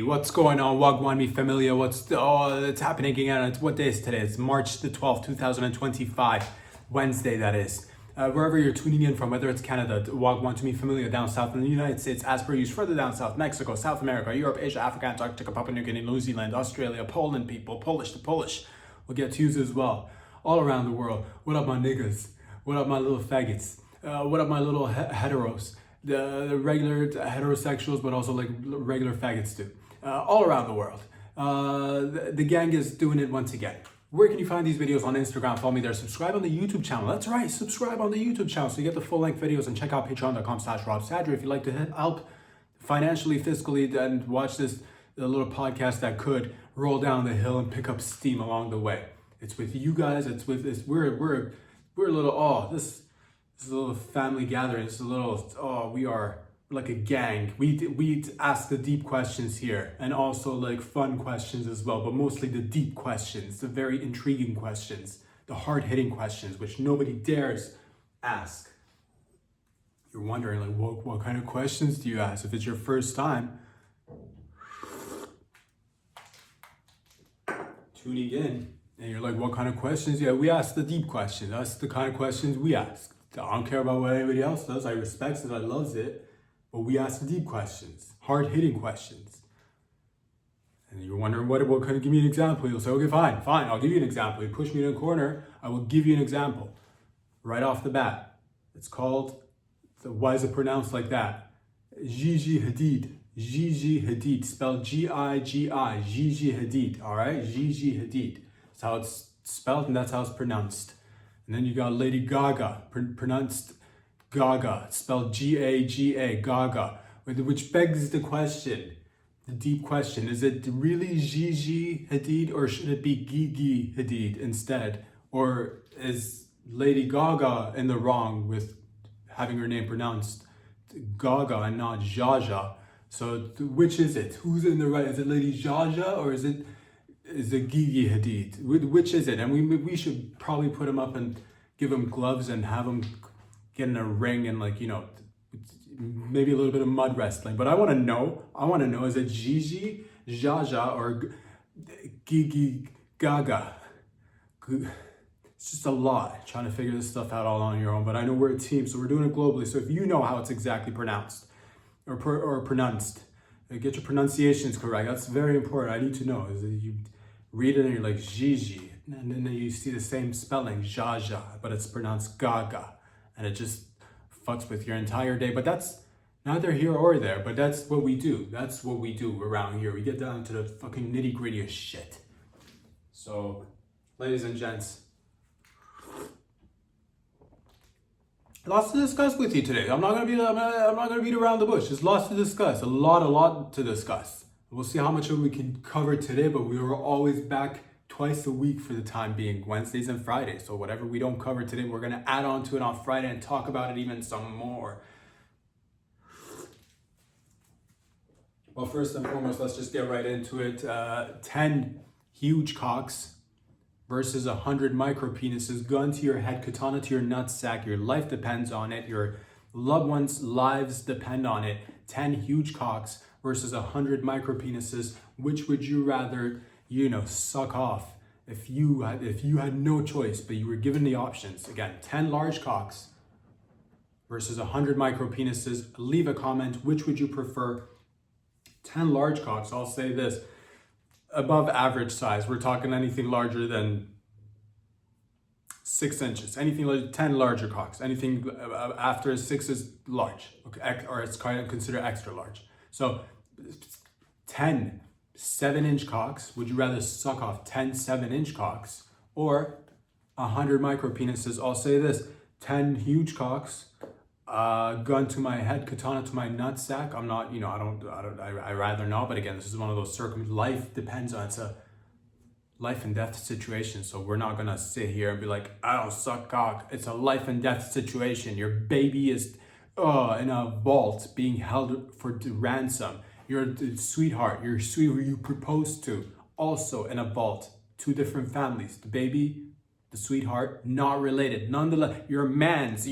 What's going on? Wagwan mi familia. It's happening again. What day is today? It's March the 12th, 2025. Wednesday, that is. Wherever you're tuning in from, whether it's Canada, Wagwan to mi familia down south in the United States, as per usual, further down south, Mexico, South America, Europe, Asia, Africa, Antarctica, Papua New Guinea, New Zealand, Australia, Poland people, Polish to Polish. We'll get to use as well. All around the world. What up, my niggas? What up, my little faggots? What up, my little heteros? The regular heterosexuals, but also like regular faggots too. All around the world. The gang is doing it once again. Where can you find these videos? On Instagram, follow me there. Subscribe on the YouTube channel. That's right, subscribe on the YouTube channel so you get the full-length videos, and check out patreon.com/RobSadra if you'd like to help financially, fiscally, and watch this little podcast that could roll down the hill and pick up steam along the way. It's with you guys. We're a little this is a little family gathering. It's a little we are like a gang. We ask the deep questions here, and also like fun questions as well, but mostly the deep questions, the very intriguing questions, the hard-hitting questions which nobody dares ask. You're wondering like what kind of questions do you ask if it's your first time tuning in, and you're like, what kind of questions? Yeah, we ask the deep questions. That's the kind of questions we ask. I don't care about what anybody else does. I respect it, I loves it. But we ask the deep questions, hard-hitting questions. And you're wondering, what kind of, give me an example. You'll say, okay, fine, I'll give you an example. You push me in a corner, I will give you an example. Right off the bat. It's called, why is it pronounced like that? Gigi Hadid. Gigi Hadid, spelled G-I-G-I, Gigi Hadid, all right? Gigi Hadid. That's how it's spelled and that's how it's pronounced. And then you got Lady Gaga, pronounced Gaga, spelled G-A-G-A, Gaga, which begs the question, the deep question, is it really Gigi Hadid or should it be Gigi Hadid instead? Or is Lady Gaga in the wrong with having her name pronounced Gaga and not Jaja? So which is it? Who's in the right? Is it Lady Jaja or is it Gigi Hadid? Which is it? And we should probably put him up and give him gloves and have him get in a ring and like, maybe a little bit of mud wrestling. But I want to know, is it Gigi, Jaja, or Gigi Gaga? It's just a lot trying to figure this stuff out all on your own. But I know we're a team, so we're doing it globally. So if you know how it's exactly pronounced or pronounced, get your pronunciations correct. That's very important. I need to know. Is that you read it and you're like Gigi, and then you see the same spelling, Jaja, but it's pronounced Gaga. And it just fucks with your entire day. But that's neither here or there. But that's what we do. That's what we do around here. We get down to the fucking nitty gritty of shit. So, ladies and gents, lots to discuss with you today. I'm not gonna beat around the bush. There's lots to discuss. A lot to discuss. We'll see how much of it we can cover today. But we are always back twice a week for the time being, Wednesdays and Fridays. So whatever we don't cover today, we're going to add on to it on Friday and talk about it even some more. Well, first and foremost, let's just get right into it. 10 huge cocks versus 100 micro penises. Gun to your head, katana to your nutsack. Your life depends on it. Your loved ones' lives depend on it. 10 huge cocks versus 100 micro penises. Which would you rather suck off if you had no choice, but you were given the options? Again, 10 large cocks versus 100 micro penises. Leave a comment. Which would you prefer? 10 large cocks. I'll say this: above average size. We're talking anything larger than 6 inches. Anything like 10 larger cocks. Anything after 6 is large, okay, or it's kind of considered extra large. So 10 7-inch cocks. Would you rather suck off 10 7-inch cocks or 100 micro penises? I'll say this: 10 huge cocks, gun to my head, katana to my nutsack. I'm not, I rather not. But again, this is one of those life depends on. It's a life and death situation. So we're not gonna sit here and be like, I don't suck cock. It's a life and death situation. Your baby is in a vault being held for ransom. Your sweetheart, your sweet who you proposed to, also in a vault. 2 different families. The baby, the sweetheart, not related. Nonetheless, your man's.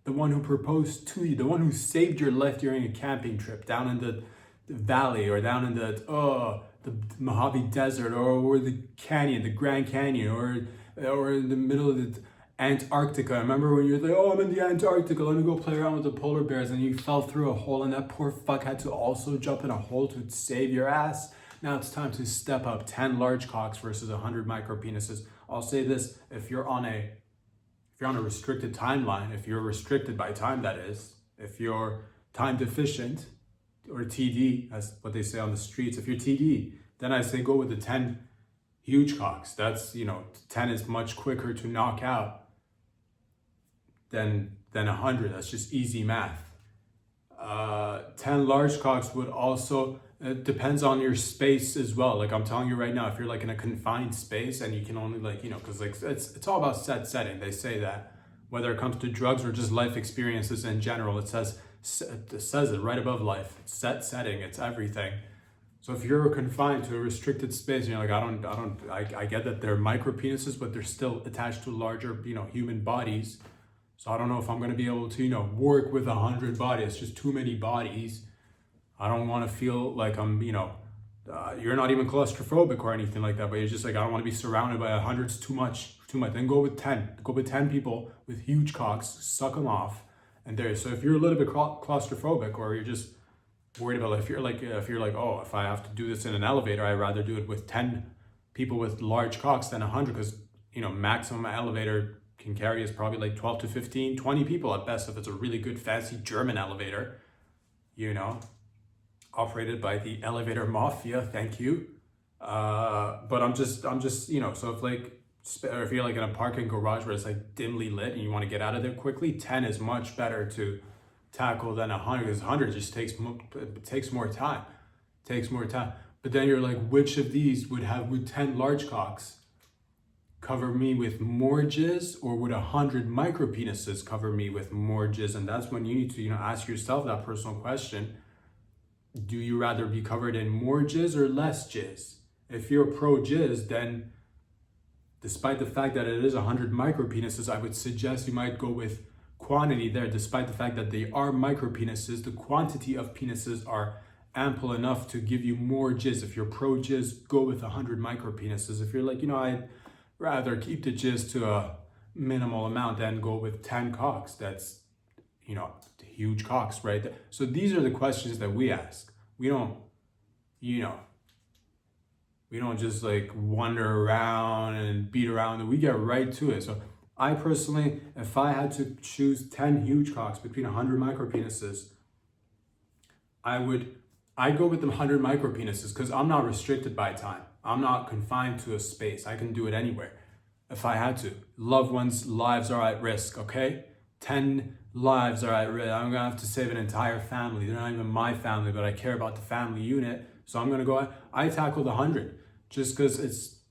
The one who proposed to you, the one who saved your life during a camping trip down in valley, or down in the Mojave Desert, or the canyon, the Grand Canyon, or in the middle of the Antarctica. Remember when you're like, oh, I'm in the Antarctica, let me go play around with the polar bears, and you fell through a hole, and that poor fuck had to also jump in a hole to save your ass? Now it's time to step up. 10 large cocks versus 100 micro penises. I'll say this: if you're on a restricted timeline, if you're restricted by time, that is, if you're time deficient, or TD, as what they say on the streets, if you're TD, then I say go with the 10 huge cocks. That's, 10 is much quicker to knock out than 100. That's just easy math. 10 large cocks would also, it depends on your space as well. Like I'm telling you right now, if you're like in a confined space and you can only because like it's all about setting. They say that whether it comes to drugs or just life experiences in general, it says it right above life. It's setting, it's everything. So if you're confined to a restricted space, you're like, I get that they're micro penises, but they're still attached to larger, human bodies. So I don't know if I'm going to be able to, work with 100 bodies. It's just too many bodies. I don't want to feel like I'm, you're not even claustrophobic or anything like that, but you're just like, I don't want to be surrounded by 100. It's too much. Then go with 10. Go with 10 people with huge cocks, suck them off. And there. So if you're a little bit claustrophobic, or you're just worried about, if you're like, oh, if I have to do this in an elevator, I'd rather do it with 10 people with large cocks than 100, because, maximum elevator can carry is probably like 12 to 15, 20 people at best if it's a really good fancy German elevator, operated by the elevator mafia. Thank you. But I'm just, so if you're like in a parking garage where it's like dimly lit and you want to get out of there quickly, 10 is much better to tackle than 100, because 100 just takes more time. But then you're like, which of these would 10 large cocks cover me with more jizz, or would 100 micro penises cover me with more jizz? And that's when you need to, ask yourself that personal question. Do you rather be covered in more jizz or less jizz? If you're pro jizz, then despite the fact that it is 100 micro penises, I would suggest you might go with quantity there. Despite the fact that they are micro penises, the quantity of penises are ample enough to give you more jizz. If you're pro jizz, go with 100 micro penises. If you're like, I'd rather keep the jizz to a minimal amount, then go with 10 cocks. That's, huge cocks, right? So these are the questions that we ask. We don't, we don't just like wander around and beat around. We get right to it. So I personally, if I had to choose 10 huge cocks between 100 micro penises, I'd go with the 100 micro penises, because I'm not restricted by time. I'm not confined to a space. I can do it anywhere if I had to. Loved ones' lives are at risk, okay? 10 lives are at risk. I'm gonna have to save an entire family. They're not even my family, but I care about the family unit. So I'm gonna go, I tackled 100, just because it's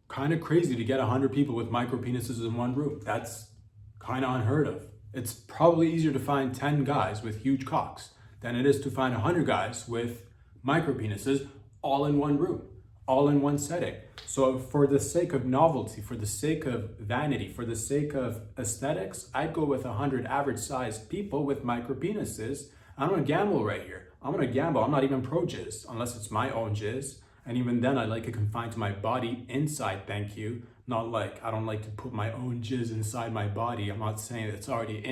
kind of crazy to get 100 people with micro penises in one room. That's kind of unheard of. It's probably easier to find 10 guys with huge cocks than it is to find 100 guys with micro penises all in one room, all in one setting. So for the sake of novelty, for the sake of vanity, for the sake of aesthetics, I'd go with 100 average sized people with micro penises. I'm gonna gamble right here. I'm not even pro jizz, unless it's my own jizz. And even then, I like it confined to my body inside, thank you. Not like, I don't like to put my own jizz inside my body. I'm not saying it's already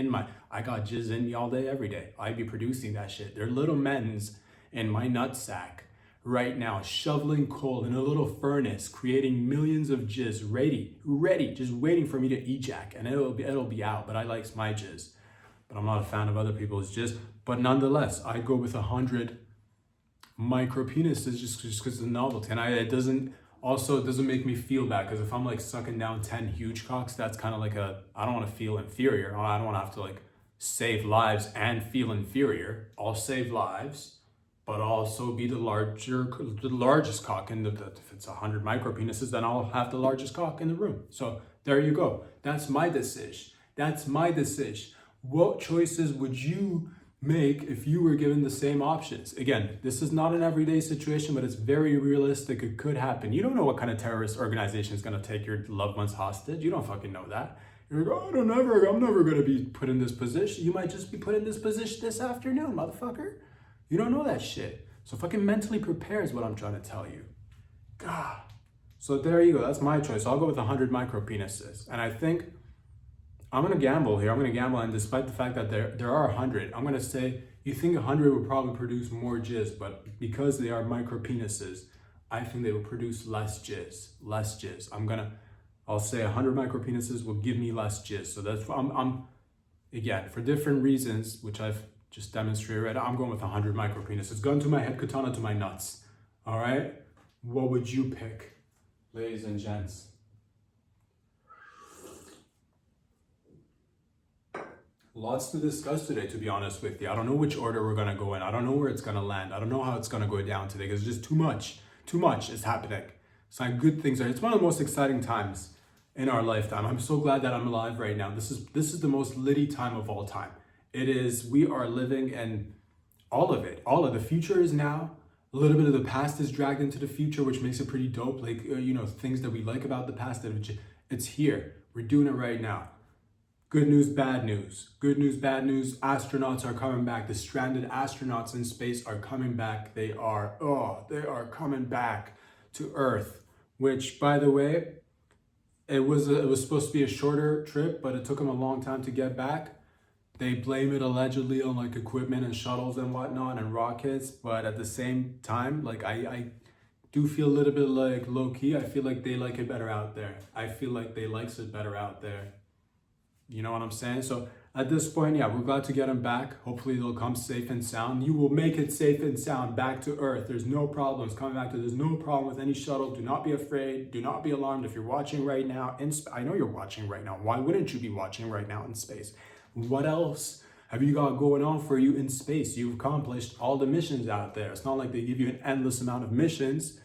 I got jizz in me all day, every day. I'd be producing that shit. They're little men's in my nutsack right now, shoveling coal in a little furnace, creating millions of jizz, ready, just waiting for me to ejac, and it'll be out. But I like my jizz. But I'm not a fan of other people's jizz. But nonetheless, I go with 100 micro penises just because of the novelty. And it doesn't make me feel bad, because if I'm like sucking down 10 huge cocks, that's kind of like I don't want to feel inferior. I don't want to have to like save lives and feel inferior. I'll save lives, but I'll also be the largest cock in if it's 100 micro penises, then I'll have the largest cock in the room. So there you go. That's my decision. What choices would you make if you were given the same options? Again, this is not an everyday situation, but it's very realistic. It could happen. You don't know what kind of terrorist organization is going to take your loved ones hostage. You don't fucking know that. You're like, oh, I'm never going to be put in this position. You might just be put in this position this afternoon, motherfucker. You don't know that shit. So fucking mentally prepare is what I'm trying to tell you. God. So there you go. That's my choice. I'll go with 100 micro penises. And I think I'm going to gamble here. I'm going to gamble. And despite the fact that there are 100, I'm going to say you think 100 would probably produce more jizz. But because they are micro penises, I think they will produce less jizz. Less jizz. I'll say 100 micro penises will give me less jizz. So that's, again, for different reasons, which I've just demonstrated right now, I'm going with 100 micro penises. Gun to my head, katana to my nuts. All right? What would you pick, ladies and gents? Lots to discuss today, to be honest with you. I don't know which order we're going to go in. I don't know where it's going to land. I don't know how it's going to go down today because just too much is happening. It's like good things. It's one of the most exciting times in our lifetime. I'm so glad that I'm alive right now. This is the most litty time of all time. It is, we are living in all of it. All of the future is now. A little bit of the past is dragged into the future, which makes it pretty dope. Like, things that we like about the past, it's here. We're doing it right now. Good news, bad news. Good news, bad news. Astronauts are coming back. The stranded astronauts in space are coming back. They are coming back to Earth, which, by the way, it was supposed to be a shorter trip, but it took them a long time to get back. They blame it allegedly on like equipment and shuttles and whatnot and rockets, but at the same time, like I do feel a little bit like low key. I feel like they like it better out there. I feel like they likes it better out there. You know what I'm saying? So at this point, yeah, we're glad to get them back. Hopefully they'll come safe and sound. You will make it safe and sound back to Earth. There's no problems coming back to. There's no problem with any shuttle. Do not be afraid. Do not be alarmed. If you're watching right now, I know you're watching right now. Why wouldn't you be watching right now in space? What else have you got going on for you in space? You've accomplished all the missions out there. It's not like they give you an endless amount of missions.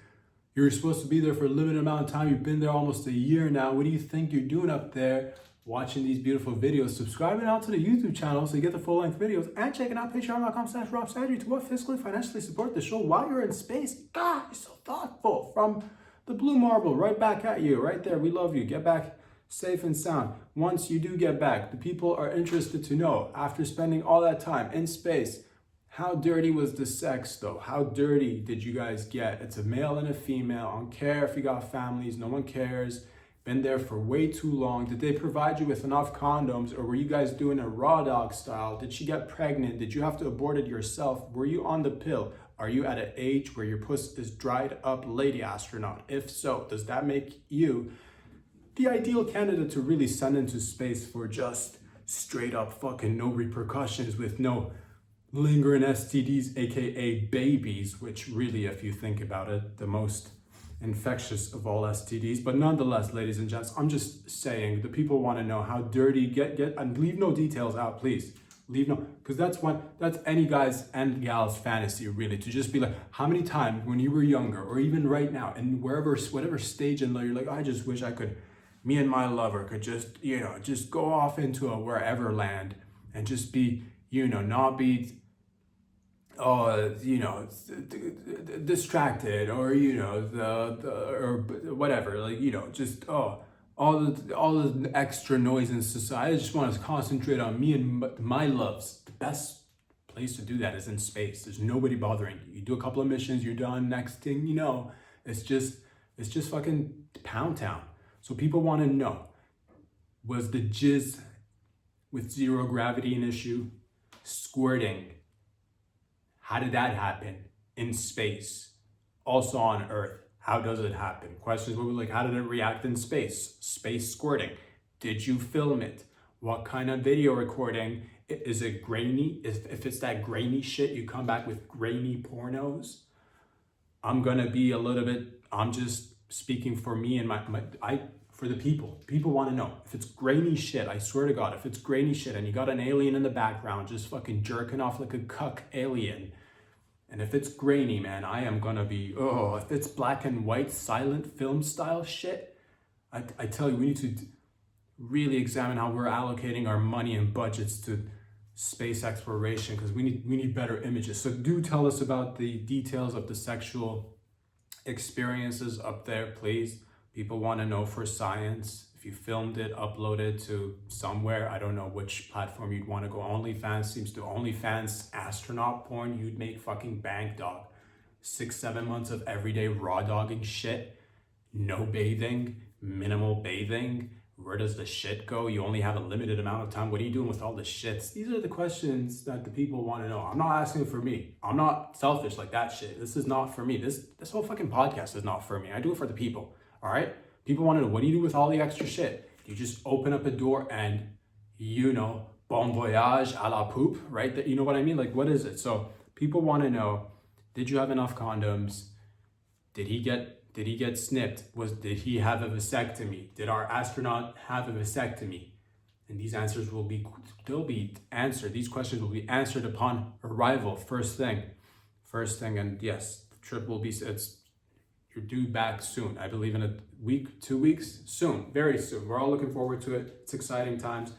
You're supposed to be there for a limited amount of time. You've been there almost a year now. What do you think you're doing up there watching these beautiful videos? Subscribing out to the YouTube channel so you get the full-length videos and checking out patreon.com/robsurgery to what fiscally, financially support the show while you're in space. God, you're so thoughtful. From the blue marble right back at you, right there. We love you. Get back safe and sound. Once you do get back, the people are interested to know, after spending all that time in space, how dirty was the sex though? How dirty did you guys get? It's a male and a female. I don't care if you got families. No one cares. Been there for way too long. Did they provide you with enough condoms, or were you guys doing a raw dog style? Did she get pregnant? Did you have to abort it yourself? Were you on the pill? Are you at an age where your puss is dried up lady astronaut? If so, does that make you the ideal candidate to really send into space for just straight up fucking no repercussions with no lingering STDs, aka babies, which really, if you think about it, the most infectious of all STDs. But nonetheless, ladies and gents, I'm just saying, the people want to know how dirty, get, and leave no details out, please. Leave no, because that's any guy's and gal's fantasy, really, to just be like, how many times when you were younger, or even right now, and whatever stage in life, you're like, I just wish I could, me and my lover could just, just go off into a wherever land and just be, not be, distracted, or, or whatever, like, just, all the extra noise in society. I just want to concentrate on me and my loves. The best place to do that is in space. There's nobody bothering you. You do a couple of missions, you're done. Next thing you know, it's just fucking Pound Town. So people want to know, was the jizz with zero gravity an issue? Squirting, how did that happen in space? Also on Earth, how does it happen? Questions will be like, how did it react in space? Space squirting. Did you film it? What kind of video recording? Is it grainy? If it's that grainy shit, you come back with grainy pornos. I'm just speaking for me and for the people. People want to know. If it's grainy shit, I swear to God, if it's grainy shit and you got an alien in the background just fucking jerking off like a cuck alien, and if it's grainy, man, I am gonna be, if it's black and white, silent film style shit, I tell you, we need to really examine how we're allocating our money and budgets to space exploration, because we need better images. So do tell us about the details of the sexual experiences up there, please. People want to know for science. If you filmed it, upload it to somewhere, I don't know which platform you'd want to go. OnlyFans seems to, OnlyFans astronaut porn, you'd make fucking bank, dog. 6-7 months of everyday raw dogging shit, no bathing, minimal bathing. Where does the shit go? You only have a limited amount of time. What are you doing with all the shits? These are the questions that the people want to know. I'm not asking for me. I'm not selfish like that shit. This is not for me. This whole fucking podcast is not for me. I do it for the people. All right? People want to know, what do you do with all the extra shit? You just open up a door and, bon voyage à la poop, right? You know what I mean? Like, what is it? So people want to know, did you have enough condoms? Did he get snipped? Did he have a vasectomy? Did our astronaut have a vasectomy? And these answers they'll be answered. These questions will be answered upon arrival. First thing. And yes, the trip will be, you're due back soon. I believe in a week, 2 weeks, soon, very soon. We're all looking forward to it. It's exciting times.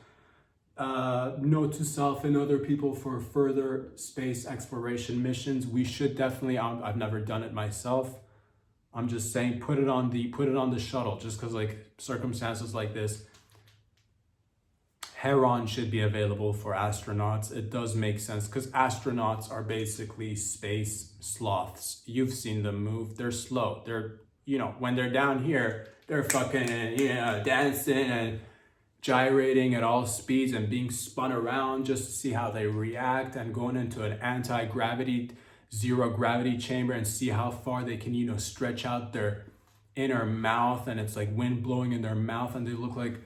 Note to self and other people for further space exploration missions. We should definitely, I've never done it myself. I'm just saying, put it on the shuttle, just because like circumstances like this, heron should be available for astronauts. It does make sense because astronauts are basically space sloths. You've seen them move. They're slow. They're, when they're down here, they're fucking, dancing and gyrating at all speeds and being spun around just to see how they react, and going into an anti-gravity, zero gravity chamber and see how far they can, stretch out their inner mouth, and it's like wind blowing in their mouth, and they look like,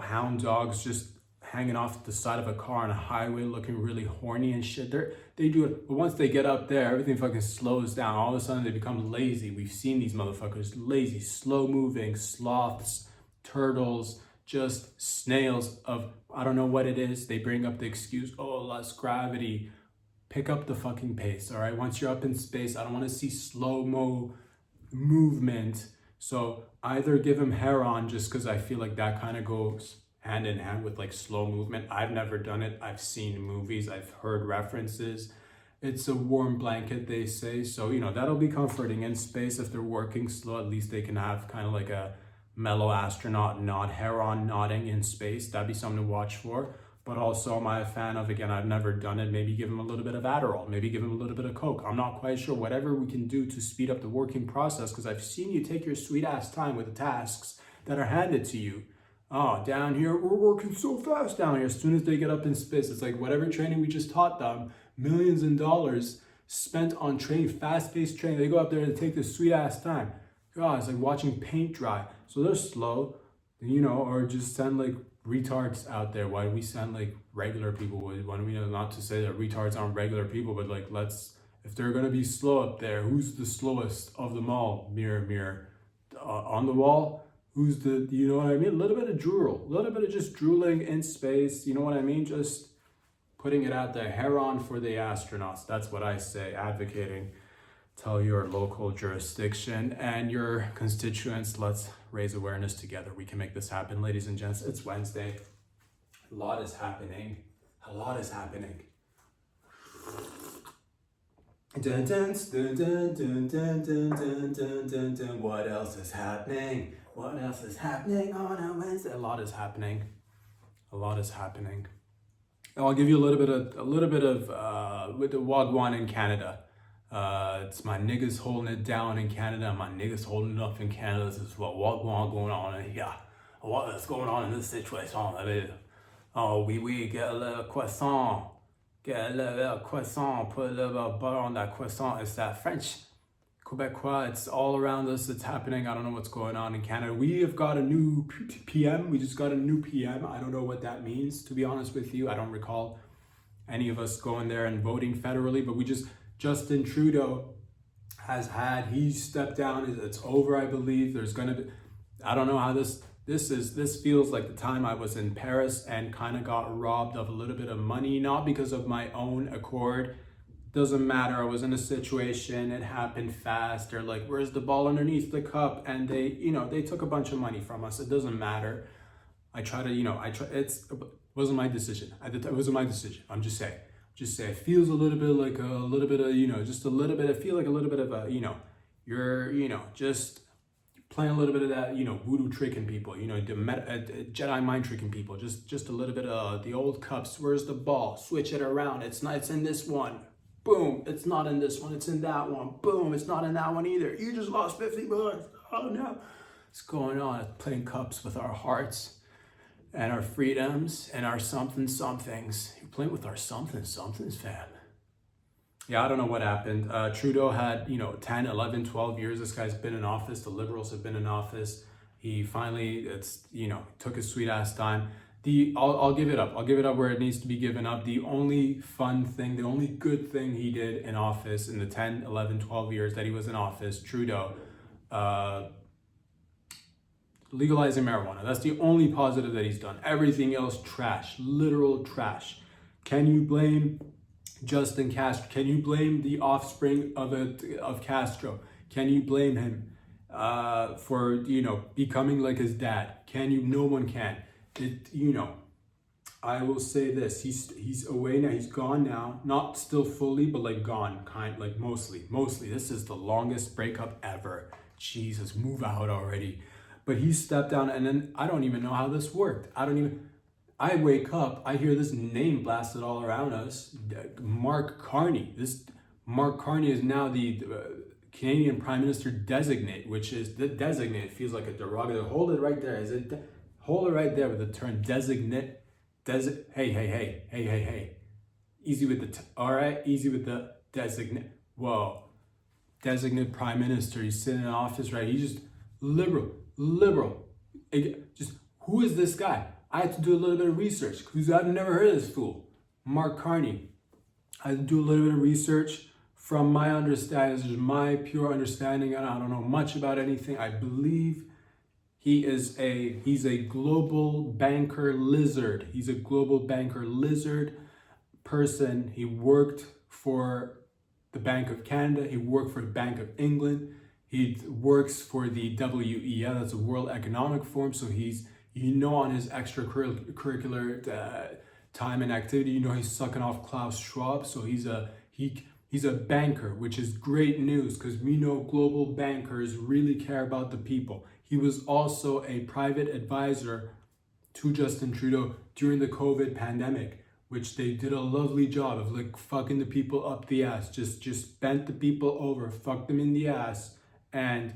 hound dogs just hanging off the side of a car on a highway looking really horny and shit. They do it, but once they get up there, everything fucking slows down. All of a sudden they become lazy. We've seen these motherfuckers, lazy, slow moving sloths, turtles, just snails of, I don't know what it is. They bring up the excuse, oh, less gravity. Pick up the fucking pace, all right? Once you're up in space, I don't want to see slow-mo movement. So either give him heron, just because I feel like that kind of goes hand in hand with like slow movement. I've never done it. I've seen movies. I've heard references. It's a warm blanket, they say. So, that'll be comforting in space. If they're working slow, at least they can have kind of like a mellow astronaut nod, heron nodding in space. That'd be something to watch for. But also, am I a fan of, again, I've never done it, maybe give him a little bit of Adderall, maybe give him a little bit of Coke. I'm not quite sure. Whatever we can do to speed up the working process, because I've seen you take your sweet ass time with the tasks that are handed to you. Oh, down here, we're working so fast down here. As soon as they get up in space, it's like whatever training we just taught them, millions in dollars spent on training, fast-paced training. They go up there and take this sweet ass time. God, it's like watching paint dry. So they're slow, or just send like retards out there. Why do we send like regular people? Why do we, not to say that retards aren't regular people, but like, if they're gonna be slow up there, who's the slowest of them all? Mirror, on the wall, who's the, you know what I mean? A little bit of drool, a little bit of just drooling in space, you know what I mean? Just putting it out there. Heron for the astronauts. That's what I say, advocating. Tell your local jurisdiction and your constituents, let's raise awareness together. We can make this happen, ladies and gents. It's Wednesday. A lot is happening. Dun, dun, dun, dun, dun, dun, dun, dun, dun, dun. What else is happening? What else is happening on a Wednesday? A lot is happening. I'll give you a little bit of with the Wagwan in Canada. It's my niggas holding it down in Canada, my niggas holding it up in Canada. This is what going on in here. What is going on in this situation? We get a little croissant. Get a little croissant, put a little butter on that croissant. It's that French, Quebecois. It's all around us. It's happening. I don't know what's going on in Canada. We have got a new PM. We just got a new PM. I don't know what that means, to be honest with you. I don't recall any of us going there and voting federally, but Justin Trudeau he stepped down. It's over, I believe. There's going to be, I don't know how this feels like the time I was in Paris and kind of got robbed of a little bit of money, not because of my own accord. Doesn't matter. I was in a situation. It happened fast. They're like, where's the ball underneath the cup? And they took a bunch of money from us. It doesn't matter. It wasn't my decision. It wasn't my decision. I'm just saying. It feels a little bit like I feel like a little bit of just playing a little bit of that, voodoo tricking people, the Jedi mind tricking people, just a little bit of the old cups. Where's the ball? Switch it around. It's not. It's in this one. Boom. It's not in this one. It's in that one. Boom. It's not in that one either. You just lost $50. Oh no. What's going on? It's playing cups with our hearts and our freedoms and our somethings. You're playing with our somethings, fam. Yeah, I don't know what happened. Trudeau had, 10, 11, 12 years. This guy's been in office. The Liberals have been in office. He finally, took his sweet ass time. I'll give it up. I'll give it up where it needs to be given up. The only fun thing, the only good thing he did in office in the 10, 11, 12 years that he was in office, Trudeau, legalizing marijuana. That's the only positive that he's done. Everything else, trash, literal trash. Can you blame Justin Castro? Can you blame the offspring of Castro? Can you blame him for becoming like his dad? Can you? No one can. I will say this: he's away now. He's gone now. Not still fully, but like gone, mostly. This is the longest breakup ever. Jesus, move out already. But he stepped down, and then I don't even know how this worked. I wake up, I hear this name blasted all around us, Mark Carney. This Mark Carney is now the Canadian Prime Minister designate, which is the designate. Feels like a derogatory. Hold it right there. Hold it right there with the term designate. Hey. Easy with the all right. Easy with the designate. Whoa, designate Prime Minister. He's sitting in office, right? He's just liberal. Just who is this guy? I had to do a little bit of research because I've never heard of this fool, Mark Carney. I had to do a little bit of research. From my understanding, this is my pure understanding, and I don't know much about anything. I believe he's a global banker lizard. He's a global banker lizard person. He worked for the Bank of Canada. He worked for the Bank of England. He works for the WEF, that's the World Economic Forum. So he's, on his extracurricular time and activity, he's sucking off Klaus Schwab. So he's a banker, which is great news because we know global bankers really care about the people. He was also a private advisor to Justin Trudeau during the COVID pandemic, which they did a lovely job of fucking the people up the ass, just bent the people over, fucked them in the ass, and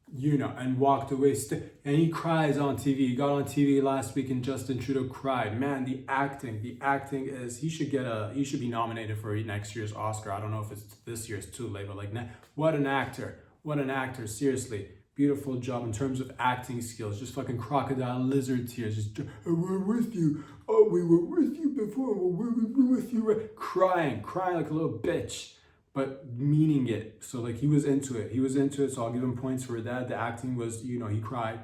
and walked away. And he cries on TV. He got on TV last week and Justin Trudeau cried. Man, the acting is, he should be nominated for next year's Oscar. I don't know if it's this year's too late, but what an actor, seriously. Beautiful job in terms of acting skills. Just fucking crocodile lizard tears. Just, we're with you. Oh, we were with you before. We're with you. Right? Crying like a little bitch, but meaning it. So he was into it. So I'll give him points for that. The acting was, he cried.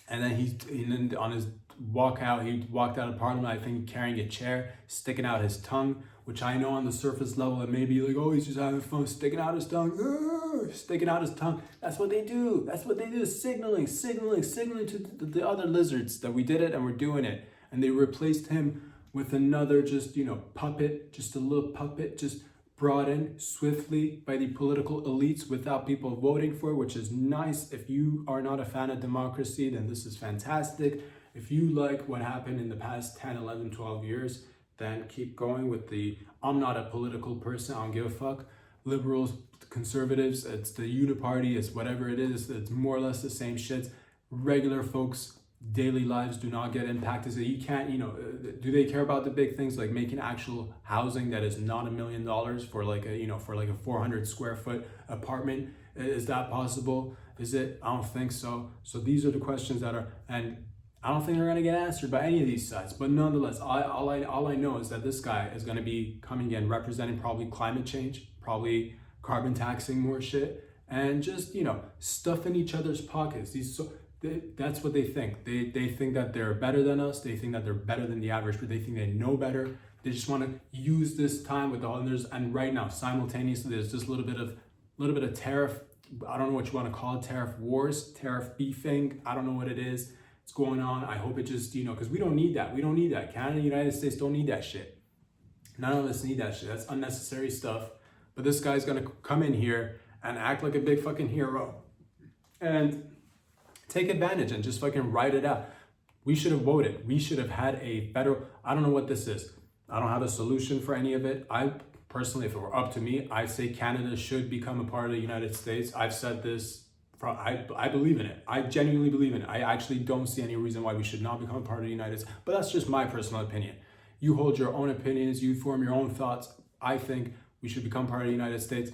And then on his walkout, he walked out of Parliament, I think carrying a chair, sticking out his tongue, which I know on the surface level it may be he's just having fun, sticking out his tongue. That's what they do. Signaling to the other lizards that we did it and we're doing it. And they replaced him with another puppet, just a little puppet, just brought in swiftly by the political elites without people voting for it, which is nice. If you are not a fan of democracy, then this is fantastic. If you like what happened in the past 10, 11, 12 years, then keep going with I'm not a political person, I don't give a fuck. Liberals, conservatives, it's the uniparty, it's whatever it is, it's more or less the same shit. Regular folks' daily lives do not get impacted. So you can't, do they care about the big things like making actual housing that is not $1 million for a 400 square foot apartment? Is that possible? Is it? I don't think so. So these are the questions that are, and I don't think they're going to get answered by any of these sides. But nonetheless, all I know is that this guy is going to be coming in representing probably climate change, probably carbon taxing more shit, and just, stuffing each other's pockets. That's what they think. They think that they're better than us. They think that they're better than the average, but they think they know better. They just want to use this time with the others. And right now, simultaneously, there's just a little bit of tariff. I don't know what you want to call it. Tariff wars, tariff beefing. I don't know what it is. It's going on. I hope it just, because we don't need that. Canada and the United States don't need that shit. None of us need that shit. That's unnecessary stuff. But this guy's going to come in here and act like a big fucking hero. and take advantage and just fucking write it out. We should have voted. We should have had a federal, I don't know what this is. I don't have a solution for any of it. I personally, if it were up to me, I'd say Canada should become a part of the United States. I've said this, I believe in it. I genuinely believe in it. I actually don't see any reason why we should not become a part of the United States, but that's just my personal opinion. You hold your own opinions, you form your own thoughts. I think we should become part of the United States.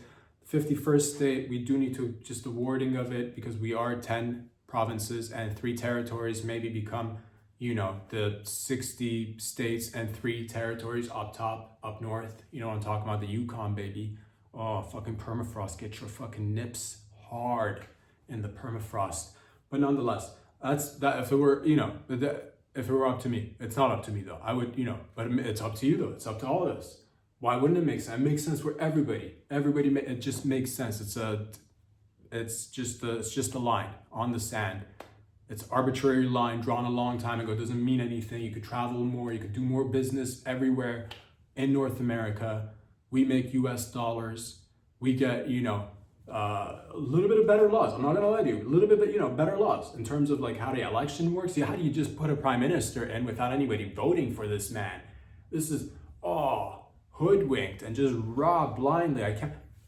51st state, we do need to just the wording of it, because we are 10 provinces and 3 territories, maybe become, the 60 states and 3 territories up top, up north. You know what I'm talking about, the Yukon, baby. Oh, fucking permafrost, get your fucking nips hard in the permafrost. But nonetheless, that's that. If it were, if it were up to me, it's not up to me though. I would, but it's up to you though. It's up to all of us. Why wouldn't it make sense? It makes sense for everybody. It just makes sense. It's just a line on the sand. It's arbitrary line drawn a long time ago. It doesn't mean anything. You could travel more. You could do more business everywhere in North America. We make US dollars. We get, a little bit of better laws. I'm not gonna lie to you. A little bit, better laws in terms of like how the election works. How do you just put a prime minister in without anybody voting for this man? This is, hoodwinked and just robbed blindly.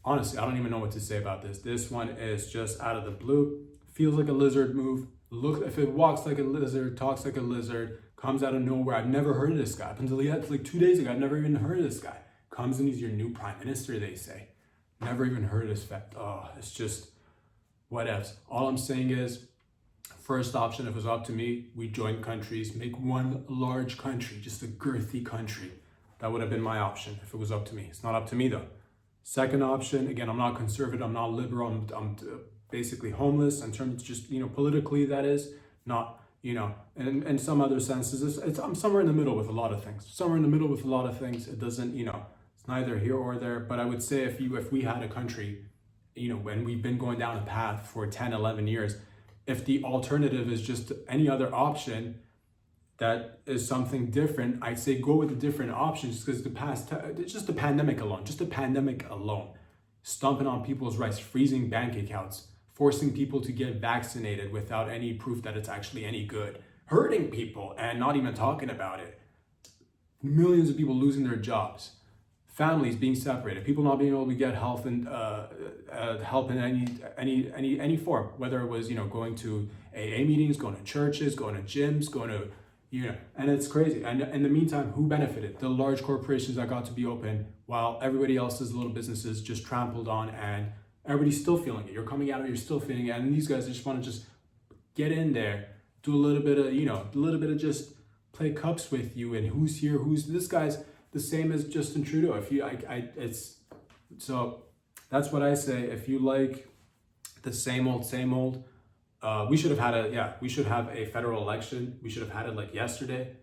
Honestly, I don't even know what to say about this. This one is just out of the blue. Feels like a lizard move. Look, if it walks like a lizard, talks like a lizard, comes out of nowhere. I've never heard of this guy. Up until like 2 days ago, I've never even heard of this guy. Comes and he's your new prime minister, they say. Never even heard of this fact. It's just whatevs. All I'm saying is, first option, if it was up to me, we join countries, make one large country, just a girthy country. That would have been my option if it was up to me. It's not up to me though. Second option, again, I'm not conservative, I'm not liberal, I'm basically homeless in terms of just, politically that is, not, in some other senses, I'm somewhere in the middle with a lot of things. It doesn't, it's neither here or there, but I would say if we had a country, when we've been going down a path for 10, 11 years, if the alternative is just any other option, that is something different, I'd say go with the different options, because it's just the pandemic alone, stomping on people's rights, freezing bank accounts, forcing people to get vaccinated without any proof that it's actually any good, hurting people and not even talking about it, millions of people losing their jobs, families being separated, people not being able to get health and help in any form, whether it was going to AA meetings, going to churches, going to gyms, going to and it's crazy. And in the meantime, who benefited? The large corporations that got to be open, while everybody else's little businesses just trampled on, and everybody's still feeling it. You're coming out of it, you're still feeling it, and these guys just want to just get in there, do a little bit of just play cups with you, and who's here, this guy's the same as Justin Trudeau. So that's what I say. If you like the same old. We should have a federal election. We should have had it like yesterday.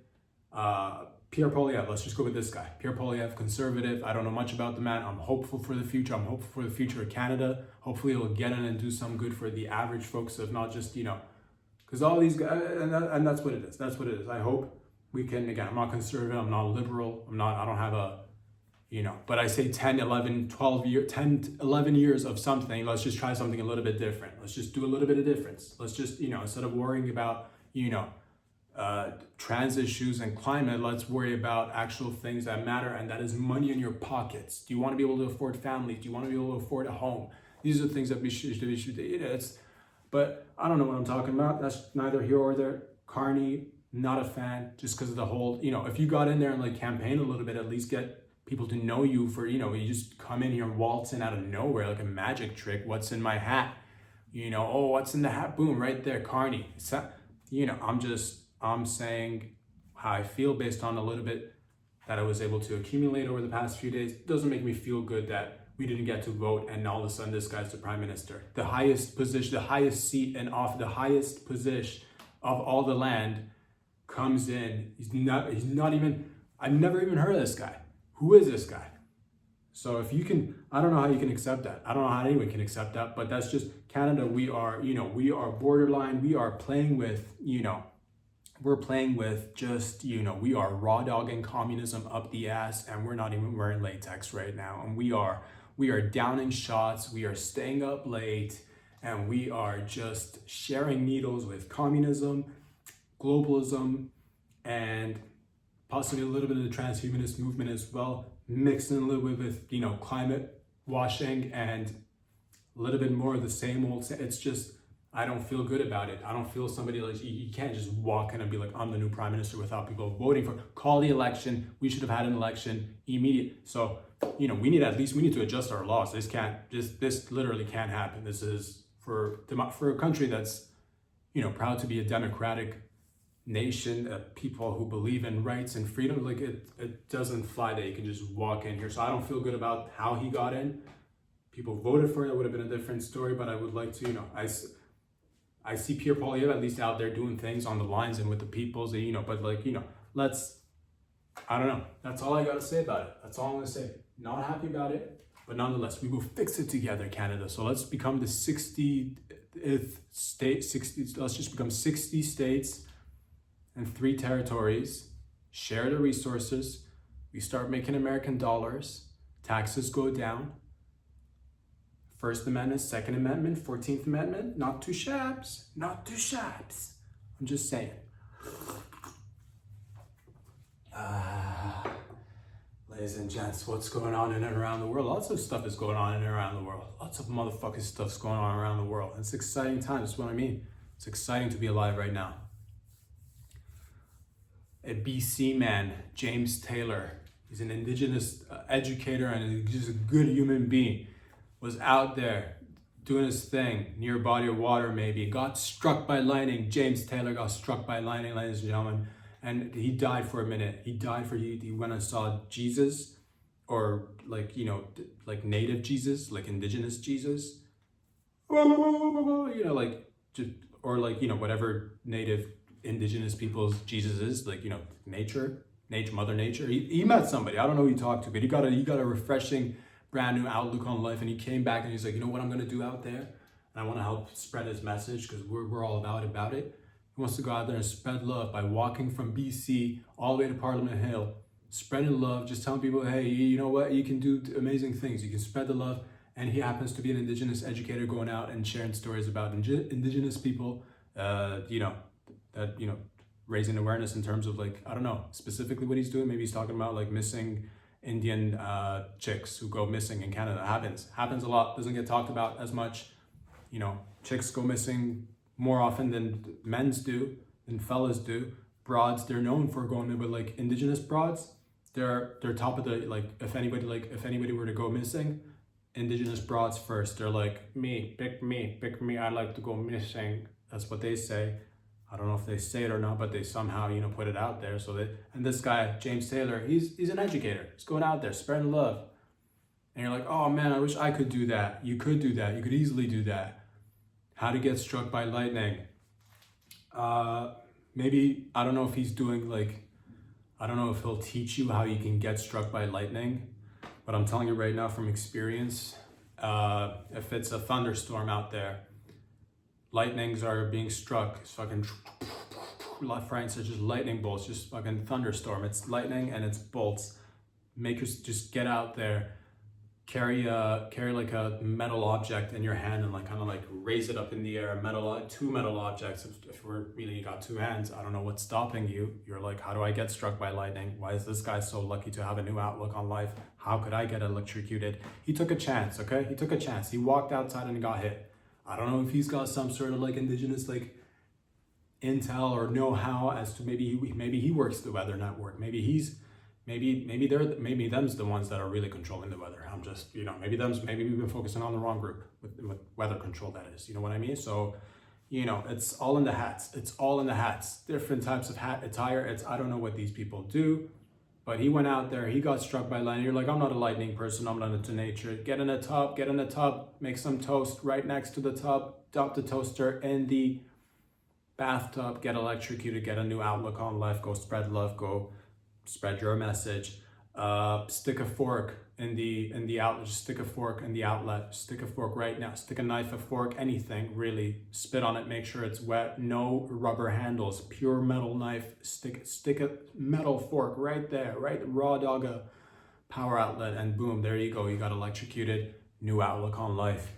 Pierre Poilievre, let's just go with this guy. Pierre Poilievre, conservative. I don't know much about the man. I'm hopeful for the future. I'm hopeful for the future of Canada. Hopefully he'll get in and do some good for the average folks of not just, because all these guys, and that's what it is. That's what it is. I hope we can, again, I'm not conservative. I'm not liberal. I don't have a, but I say 10, 11 years of something. Let's just try something a little bit different. Let's just do a little bit of difference. Let's just, instead of worrying about, trans issues and climate, let's worry about actual things that matter, and that is money in your pockets. Do you want to be able to afford families? Do you want to be able to afford a home? These are things that we should but I don't know what I'm talking about. That's neither here or there. Carney, not a fan, just because of the whole, if you got in there and like campaign a little bit, at least get people to know you for, you just come in here and waltz in out of nowhere like a magic trick. What's in my hat? What's in the hat? Boom, right there, Carney. So, I'm saying how I feel based on a little bit that I was able to accumulate over the past few days. It doesn't make me feel good that we didn't get to vote and all of a sudden this guy's the prime minister. The highest position, the highest seat and off the highest position of all the land comes in. He's not even, I've never even heard of this guy. Who is this guy? So if you can, I don't know how you can accept that. I don't know how anyone can accept that, but that's just Canada. We are borderline. We are playing with, we're playing with just, we are raw dogging communism up the ass, and we're not even wearing latex right now. And we are downing shots. We are staying up late, and we are just sharing needles with communism, globalism, and possibly a little bit of the transhumanist movement as well, mixed in a little bit with, you know, climate washing and a little bit more of the same old. It's just, I don't feel good about it. I don't feel somebody like, you can't just walk in and be like, I'm the new prime minister without people voting for. Call the election. We should have had an election immediate. So, you know, we need to adjust our laws. This literally can't happen. This is for a country that's, you know, proud to be a democratic nation, people who believe in rights and freedom. Like it doesn't fly that you can just walk in here. So I don't feel good about how he got in. People voted for it. That would have been a different story, but I would like to, you know, I see Pierre Poilievre at least out there doing things on the lines and with the peoples, you know, but like, you know, I don't know. That's all I got to say about it. That's all I'm going to say. Not happy about it, but nonetheless, we will fix it together, Canada. So let's become the 60th state, let's just become 60 states and 3 territories, share the resources. We start making American dollars, taxes go down. First Amendment, Second Amendment, 14th Amendment, not too shabs, not too shabs. I'm just saying. Ladies and gents, what's going on in and around the world? Lots of stuff is going on in and around the world. Lots of motherfucking stuff's going on around the world. It's exciting times, that's what I mean. It's exciting to be alive right now. A BC man, James Taylor, he's an Indigenous educator and just a good human being, was out there doing his thing near a body of water, maybe got struck by lightning. James Taylor got struck by lightning, ladies and gentlemen, and he died for a minute. He went and saw Jesus, or like, you know, like native Jesus, like indigenous Jesus, you know, like just, or like, you know, whatever native indigenous people's Jesus is, like, you know, Mother Nature. He met somebody, I don't know who he talked to, but he got a refreshing brand new outlook on life, and he came back and he's like, you know what I'm gonna do out there, and I want to help spread his message, because we're all about it. He wants to go out there and spread love by walking from BC all the way to Parliament Hill, spreading love, just telling people, hey, you know what, you can do amazing things, you can spread the love. And he happens to be an Indigenous educator going out and sharing stories about Indigenous people, you know, that, you know, raising awareness in terms of, like, I don't know specifically what he's doing. Maybe he's talking about like missing Indian chicks who go missing in Canada. Happens a lot, doesn't get talked about as much. You know, chicks go missing more often than men's do, than fellas do. Broads, they're known for going in, but like Indigenous broads, they're top of the, like, if anybody were to go missing, Indigenous broads first. They're like, pick me, I'd like to go missing. That's what they say. I don't know if they say it or not, but they somehow, you know, put it out there. And this guy, James Taylor, he's an educator. He's going out there, spreading love. And you're like, oh man, I wish I could do that. You could do that. You could easily do that. How to get struck by lightning. Maybe, I don't know if he's doing like, I don't know if he'll teach you how you can get struck by lightning, but I'm telling you right now from experience, if it's a thunderstorm out there, lightnings are being struck, it's fucking left, right, so just lightning bolts, just fucking thunderstorm. It's lightning and it's bolts. Just get out there, carry like a metal object in your hand and like kind of like raise it up in the air. Two metal objects. If you got two hands, I don't know what's stopping you. You're like, how do I get struck by lightning? Why is this guy so lucky to have a new outlook on life? How could I get electrocuted? He took a chance, okay? He took a chance. He walked outside and got hit. I don't know if he's got some sort of like indigenous like intel or know-how as to maybe he works the weather network. Maybe them's the ones that are really controlling the weather. I'm just, you know, maybe we've been focusing on the wrong group with weather control, that is. You know what I mean? So, you know, it's all in the hats. Different types of hat attire. I don't know what these people do, but he went out there, he got struck by lightning. You're like, I'm not a lightning person, I'm not into nature. Get in a tub, make some toast right next to the tub, dump the toaster in the bathtub, get electrocuted, get a new outlook on life, go spread love, go spread your message. Stick a fork in the outlet, just stick a fork in the outlet, stick a fork right now, stick a knife, a fork, anything really, spit on it, make sure it's wet, no rubber handles, pure metal knife, stick a metal fork right there, right, raw dogga power outlet, and boom, there you go, you got electrocuted, new outlook on life.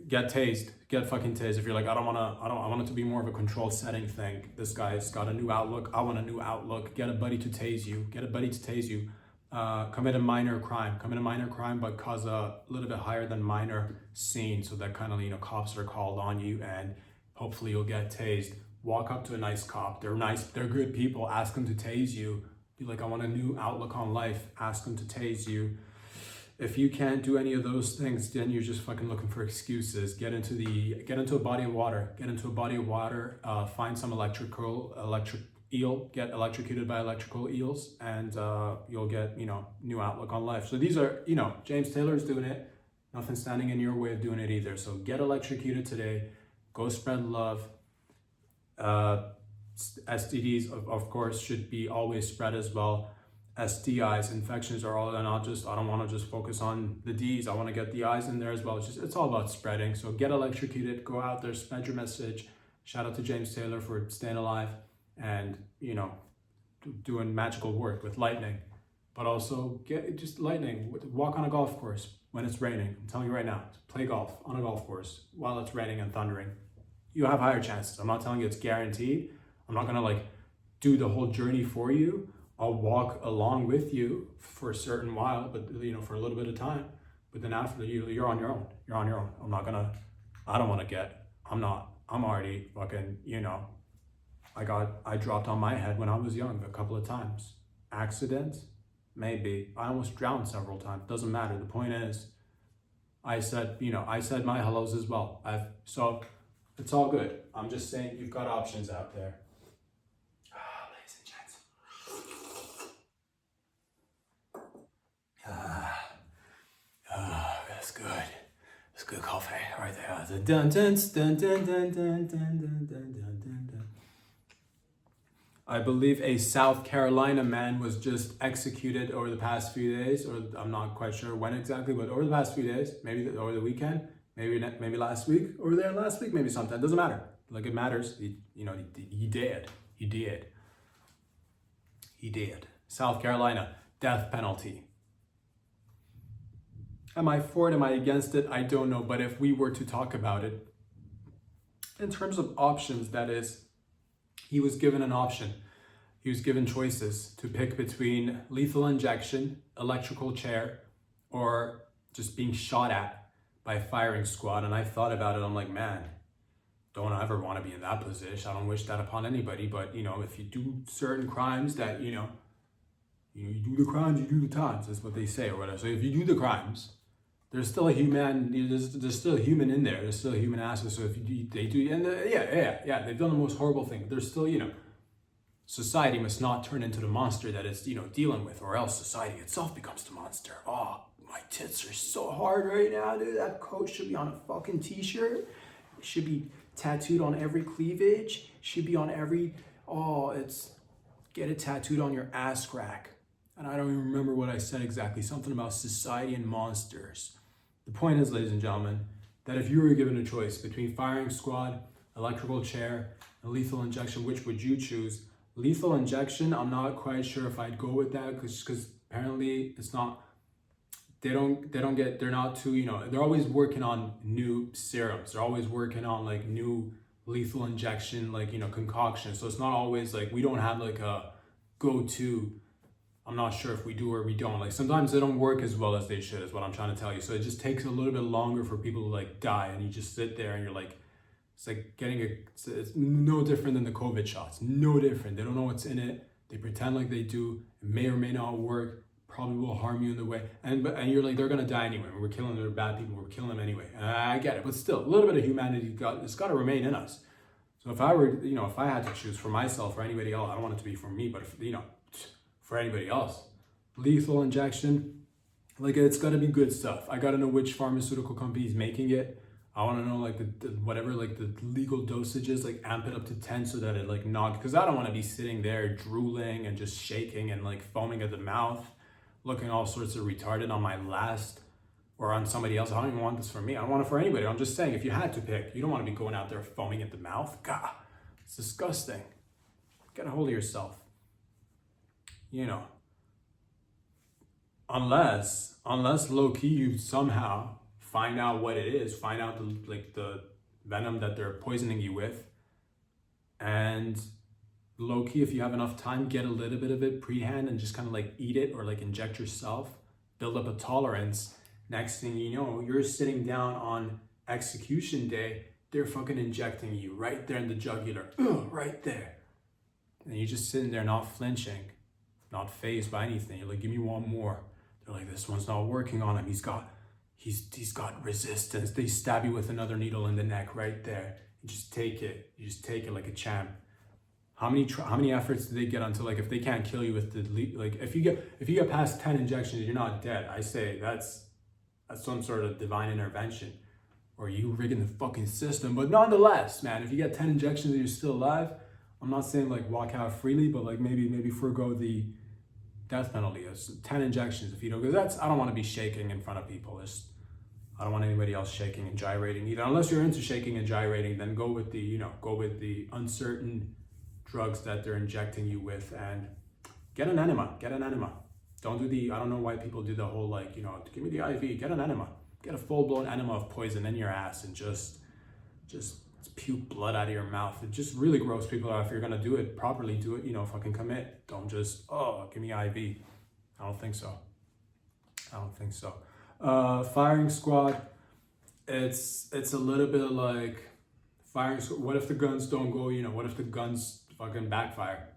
get tased, get fucking tased. If you're like, I want it to be more of a controlled setting thing. This guy's got a new outlook. I want a new outlook. Get a buddy to tase you. Commit a minor crime, but cause a little bit higher than minor scene, so that kind of, cops are called on you, and hopefully you'll get tased. Walk up to a nice cop. They're nice. They're good people. Ask them to tase you. Be like, I want a new outlook on life. Ask them to tase you. If you can't do any of those things, then you're just fucking looking for excuses. Get into a body of water. Find some electric eel. Get electrocuted by electrical eels, and you'll get, new outlook on life. So these are, James Taylor's doing it. Nothing standing in your way of doing it either. So get electrocuted today. Go spread love. STDs, of course, should be always spread as well. STIs, infections are all, and I don't want to just focus on the D's. I want to get the I's in there as well. It's all about spreading. So get electrocuted, go out there, spread your message. Shout out to James Taylor for staying alive and, doing magical work with lightning. But also get just lightning. Walk on a golf course when it's raining. I'm telling you right now, play golf on a golf course while it's raining and thundering. You have higher chances. I'm not telling you it's guaranteed. I'm not gonna do the whole journey for you. I'll walk along with you for a certain while, but for a little bit of time. But then after you're on your own. You're on your own. I'm already fucking, I dropped on my head when I was young a couple of times. Accident? Maybe. I almost drowned several times. Doesn't matter. The point is, I said my hellos as well. So it's all good. I'm just saying you've got options out there. Ladies and gents. That's good. That's good coffee right there. The dun dun dun dun dun dun dun dun dun dun dun. I believe a South Carolina man was just executed over the past few days, or I'm not quite sure when exactly, but over the past few days, maybe over the weekend, maybe last week, over there last week, maybe sometime. Doesn't matter. It matters. He did. South Carolina, death penalty. Am I for it? Am I against it? I don't know. But if we were to talk about it, in terms of options, that is, he was given an option. He was given choices to pick between lethal injection, electrical chair, or just being shot at by a firing squad. And I thought about it. I'm like, man, don't ever want to be in that position. I don't wish that upon anybody. But, if you do certain crimes that, you do the crimes, you do the times. That's what they say or whatever. So if you do the crimes, there's still a human, there's still a human in there. There's still a human aspect. So if they do, and they've done the most horrible thing. There's still, society must not turn into the monster that it's, dealing with, or else society itself becomes the monster. Oh, my tits are so hard right now, dude. That coat should be on a fucking t-shirt. It should be tattooed on every cleavage. Should be on every, get it tattooed on your ass crack. And I don't even remember what I said exactly. Something about society and monsters. The point is, ladies and gentlemen, that if you were given a choice between firing squad, electrical chair, and lethal injection, which would you choose? Lethal injection, I'm not quite sure if I'd go with that, because apparently it's not, they're not too, they're always working on new serums. They're always working on new lethal injection, concoctions. So it's not always we don't have a go-to. I'm not sure if we do or we don't. Sometimes they don't work as well as they should, is what I'm trying to tell you. So it just takes a little bit longer for people to die, and you just sit there and you're it's it's no different than the COVID shots. No different. They don't know what's in it. They pretend like they do. It may or may not work. Probably will harm you in the way. And you're they're gonna die anyway. We're killing them. They're bad people. We're killing them anyway. And I get it, but still, a little bit of humanity it's got to remain in us. So if I were, if I had to choose for myself or anybody else, I don't want it to be for me, but for anybody else, lethal injection, it's got to be good stuff. I got to know which pharmaceutical company is making it. I want to know the legal dosages, amp it up to 10 so that it not, because I don't want to be sitting there drooling and just shaking and foaming at the mouth, looking all sorts of retarded on my last or on somebody else. I don't even want this for me. I don't want it for anybody. I'm just saying, if you had to pick, you don't want to be going out there foaming at the mouth. God, it's disgusting. Get a hold of yourself. Unless low-key you somehow find out what it is, find out the venom that they're poisoning you with, and low-key, if you have enough time, get a little bit of it pre-hand and just kind of like eat it or like inject yourself, build up a tolerance. Next thing you know, you're sitting down on execution day, they're fucking injecting you right there in the jugular, right there. And you're just sitting there not flinching, not fazed by anything. You're like, give me one more. They're like, this one's not working on him. He's got resistance. They stab you with another needle in the neck right there. You just take it. You just take it like a champ. How many efforts do they get until, like, if they can't kill you with if you get past 10 injections, you're not dead. I say that's some sort of divine intervention, or you rigging the fucking system. But nonetheless, man, if you get 10 injections and you're still alive, I'm not saying like walk out freely, but like maybe forego the death penalty. It's 10 injections if you don't, because I don't want to be shaking in front of people. I don't want anybody else shaking and gyrating either. Unless you're into shaking and gyrating, then go with the uncertain drugs that they're injecting you with, and get an enema. Don't do I don't know why people do the whole like, give me the IV, get an enema. Get a full-blown enema of poison in your ass and just puke blood out of your mouth. It just really gross people out. If you're gonna do it properly, do it, fucking commit. Don't just, give me IV. I don't think so. Firing squad, it's a little bit like firing squad. What if the guns don't go, what if the guns fucking backfire?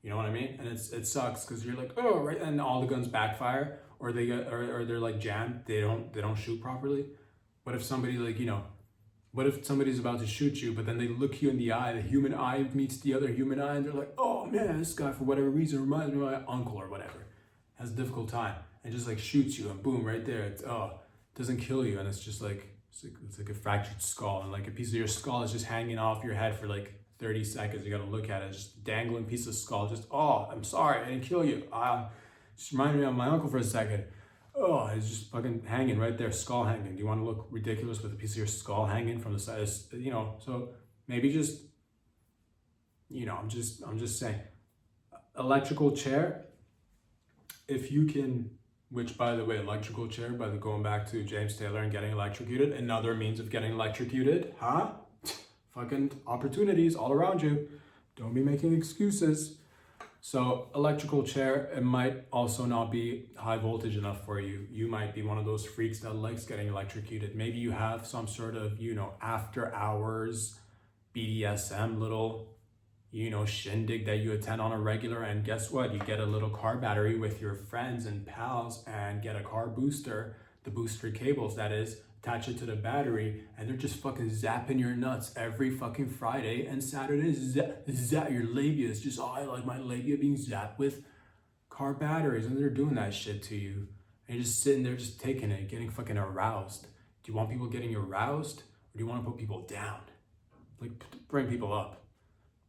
You know what I mean? And it sucks because you're like, oh, right, and all the guns backfire, or they're like jammed, they don't shoot properly. What if somebody what if somebody's about to shoot you, but then they look you in the eye, the human eye meets the other human eye, and they're like, oh man, this guy for whatever reason reminds me of my uncle or whatever, has a difficult time, and just like shoots you, and boom, right there, it doesn't kill you, and it's just like it's like a fractured skull, and like a piece of your skull is just hanging off your head for like 30 seconds. You gotta look at it, just dangling piece of skull, just, I'm sorry, I didn't kill you. Just reminded me of my uncle for a second. It's just fucking hanging right there, skull hanging. Do you want to look ridiculous with a piece of your skull hanging from the side? So maybe just, I'm just saying, electrical chair, if you can, which by the way, electrical chair, going back to James Taylor and getting electrocuted, another means of getting electrocuted, huh? Fucking opportunities all around you. Don't be making excuses. So electrical chair, it might also not be high voltage enough for you. You might be one of those freaks that likes getting electrocuted. Maybe you have some sort of, after hours BDSM little, shindig that you attend on a regular, and guess what? You get a little car battery with your friends and pals and get a car booster, the booster cables that is, attach it to the battery, and they're just fucking zapping your nuts every fucking Friday and Saturday. Zap your labia is just, I like my labia being zapped with car batteries, and they're doing that shit to you. And you're just sitting there just taking it, getting fucking aroused. Do you want people getting aroused, or do you want to put people down? Like, bring people up.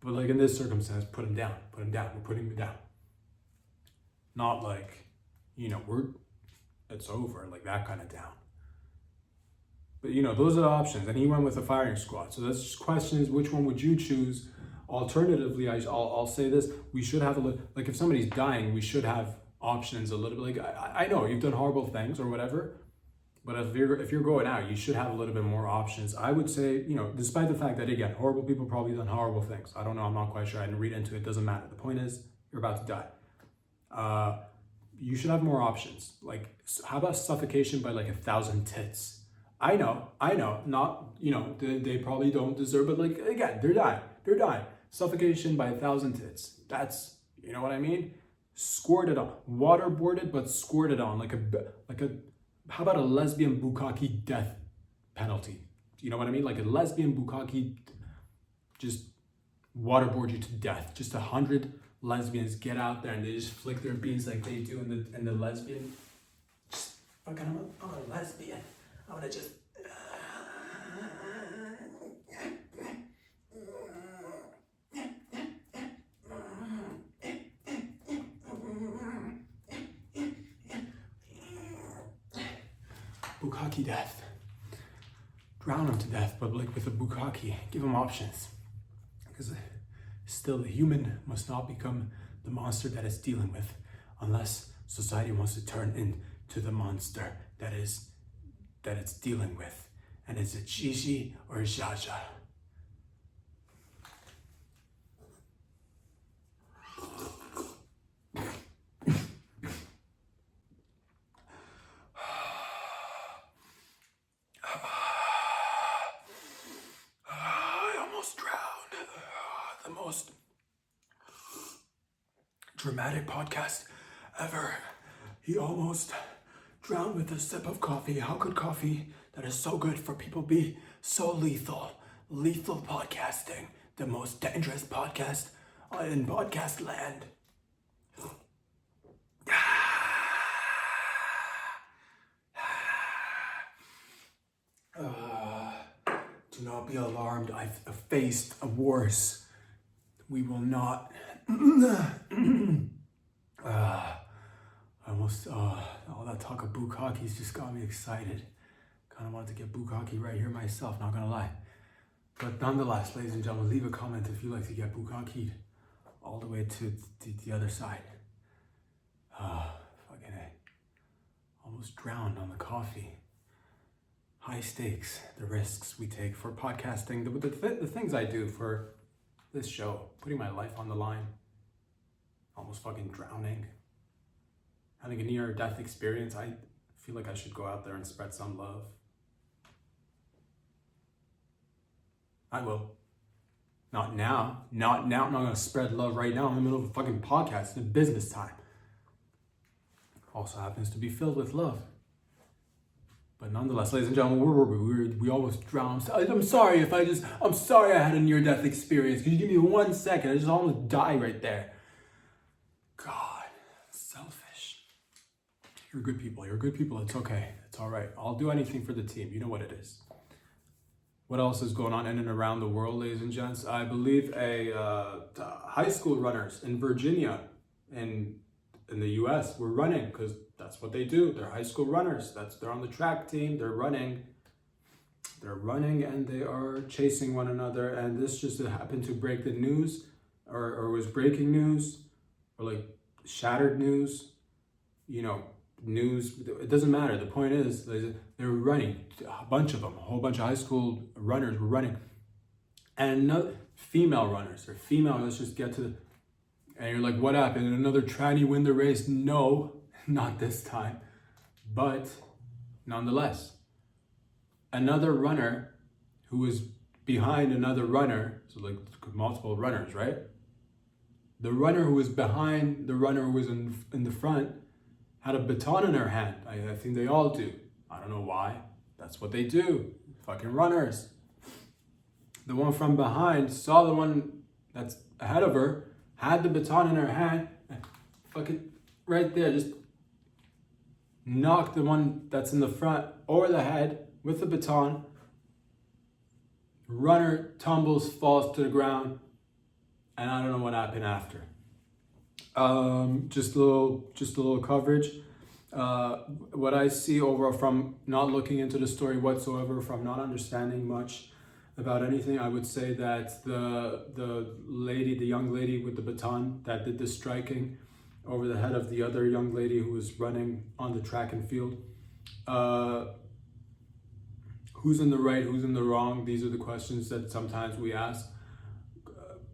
But like in this circumstance, put them down, we're putting them down. Not like, it's over, like that kind of down. But those are the options, and he went with a firing squad. So that's just questions. Which one would you choose? Alternatively, I'll say this: we should have like if somebody's dying, we should have options a little bit. Like I know you've done horrible things or whatever, but if you're going out, you should have a little bit more options. I would say, despite the fact that again, horrible people probably done horrible things. I don't know. I'm not quite sure. I didn't read into it. Doesn't matter. The point is, you're about to die. You should have more options. Like, how about suffocation by like 1,000 tits? I know, not, they probably don't deserve, but like, again, they're dying. Suffocation by 1,000 tits. That's, you know what I mean? Squirted on, waterboarded, but squirted on, like a, how about a lesbian bukkake death penalty? You know what I mean? Like a lesbian bukkake, just waterboard you to death. Just 100 lesbians get out there and they just flick their beans like they do in the lesbian. Just fucking, I'm a lesbian. I'm gonna just bukkake death. Drown him to death, but like with a bukkake, give him options. Because still, the human must not become the monster that it's dealing with, unless society wants to turn into the monster that is that it's dealing with. And is it Gigi or Jaja? I almost drowned. The most dramatic podcast ever. He almost drowned with a sip of coffee. How could coffee that is so good for people be so lethal? Lethal podcasting, the most dangerous podcast in podcast land. Do not be alarmed. I've faced a worse. We will not. All that talk of bukkake's just got me excited. Kind of wanted to get bukkake right here myself, not gonna lie. But nonetheless, ladies and gentlemen, leave a comment if you like to get bukkake all the way to the other side. Fucking A. Almost drowned on the coffee. High stakes, the risks we take for podcasting, the things I do for this show, putting my life on the line, almost fucking drowning, having a near-death experience. I feel like I should go out there and spread some love. I will. Not now. I'm not gonna spread love right now. I'm in the middle of a fucking podcast. It's business time. Also happens to be filled with love. But nonetheless, ladies and gentlemen, where were we? We almost drowned. I'm sorry I had a near-death experience. Could you give me 1 second? I just almost died right there. God, selfish. You're good people. It's okay. It's all right. I'll do anything for the team. You know what it is. What else is going on in and around the world, ladies and gents? I believe high school runners in Virginia and in the US were running because that's what they do. They're high school runners. They're on the track team. They're running and they are chasing one another. And this just happened to break the news or was breaking news or like shattered news, news. It doesn't matter. The point is they were running. A bunch of them, a whole bunch of high school runners were running. And another female runners or female, let's just get to and you're like, what happened? Did another tranny win the race? No. Not this time, but nonetheless, another runner who was behind another runner, so like multiple runners, right? The runner who was behind the runner who was in the front had a baton in her hand. I think they all do. I don't know why. That's what they do. Fucking runners. The one from behind saw the one that's ahead of her, had the baton in her hand, fucking right there, just knocked the one that's in the front over the head with the baton. Runner tumbles, falls to the ground, and I don't know what happened after. Just a little coverage. What I see overall from not looking into the story whatsoever, from not understanding much about anything, I would say that the young lady with the baton that did the striking over the head of the other young lady who was running on the track and field. Who's in the right, who's in the wrong? These are the questions that sometimes we ask.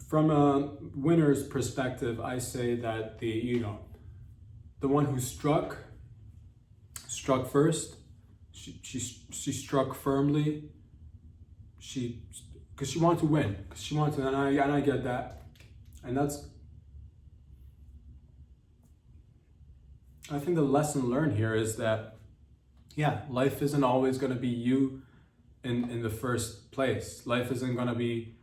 From a winner's perspective, I say that the one who struck first. She struck firmly. Because she wanted to win. Because she wanted to, and I get that. And I think the lesson learned here is that, life isn't always going to be you in the first place. Life isn't going to be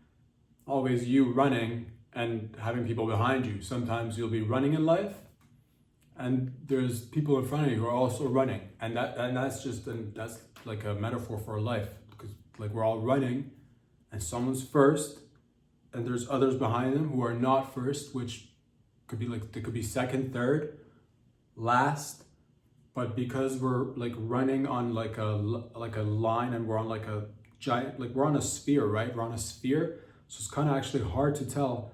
always you running and having people behind you. Sometimes you'll be running in life, and there's people in front of you who are also running, and that's like a metaphor for life, because like we're all running, and someone's first, and there's others behind them who are not first, which could be they could be second, third, last, but because we're like running on like a line, and we're on like a giant, like we're on a sphere, right? We're on a sphere, so it's kind of actually hard to tell,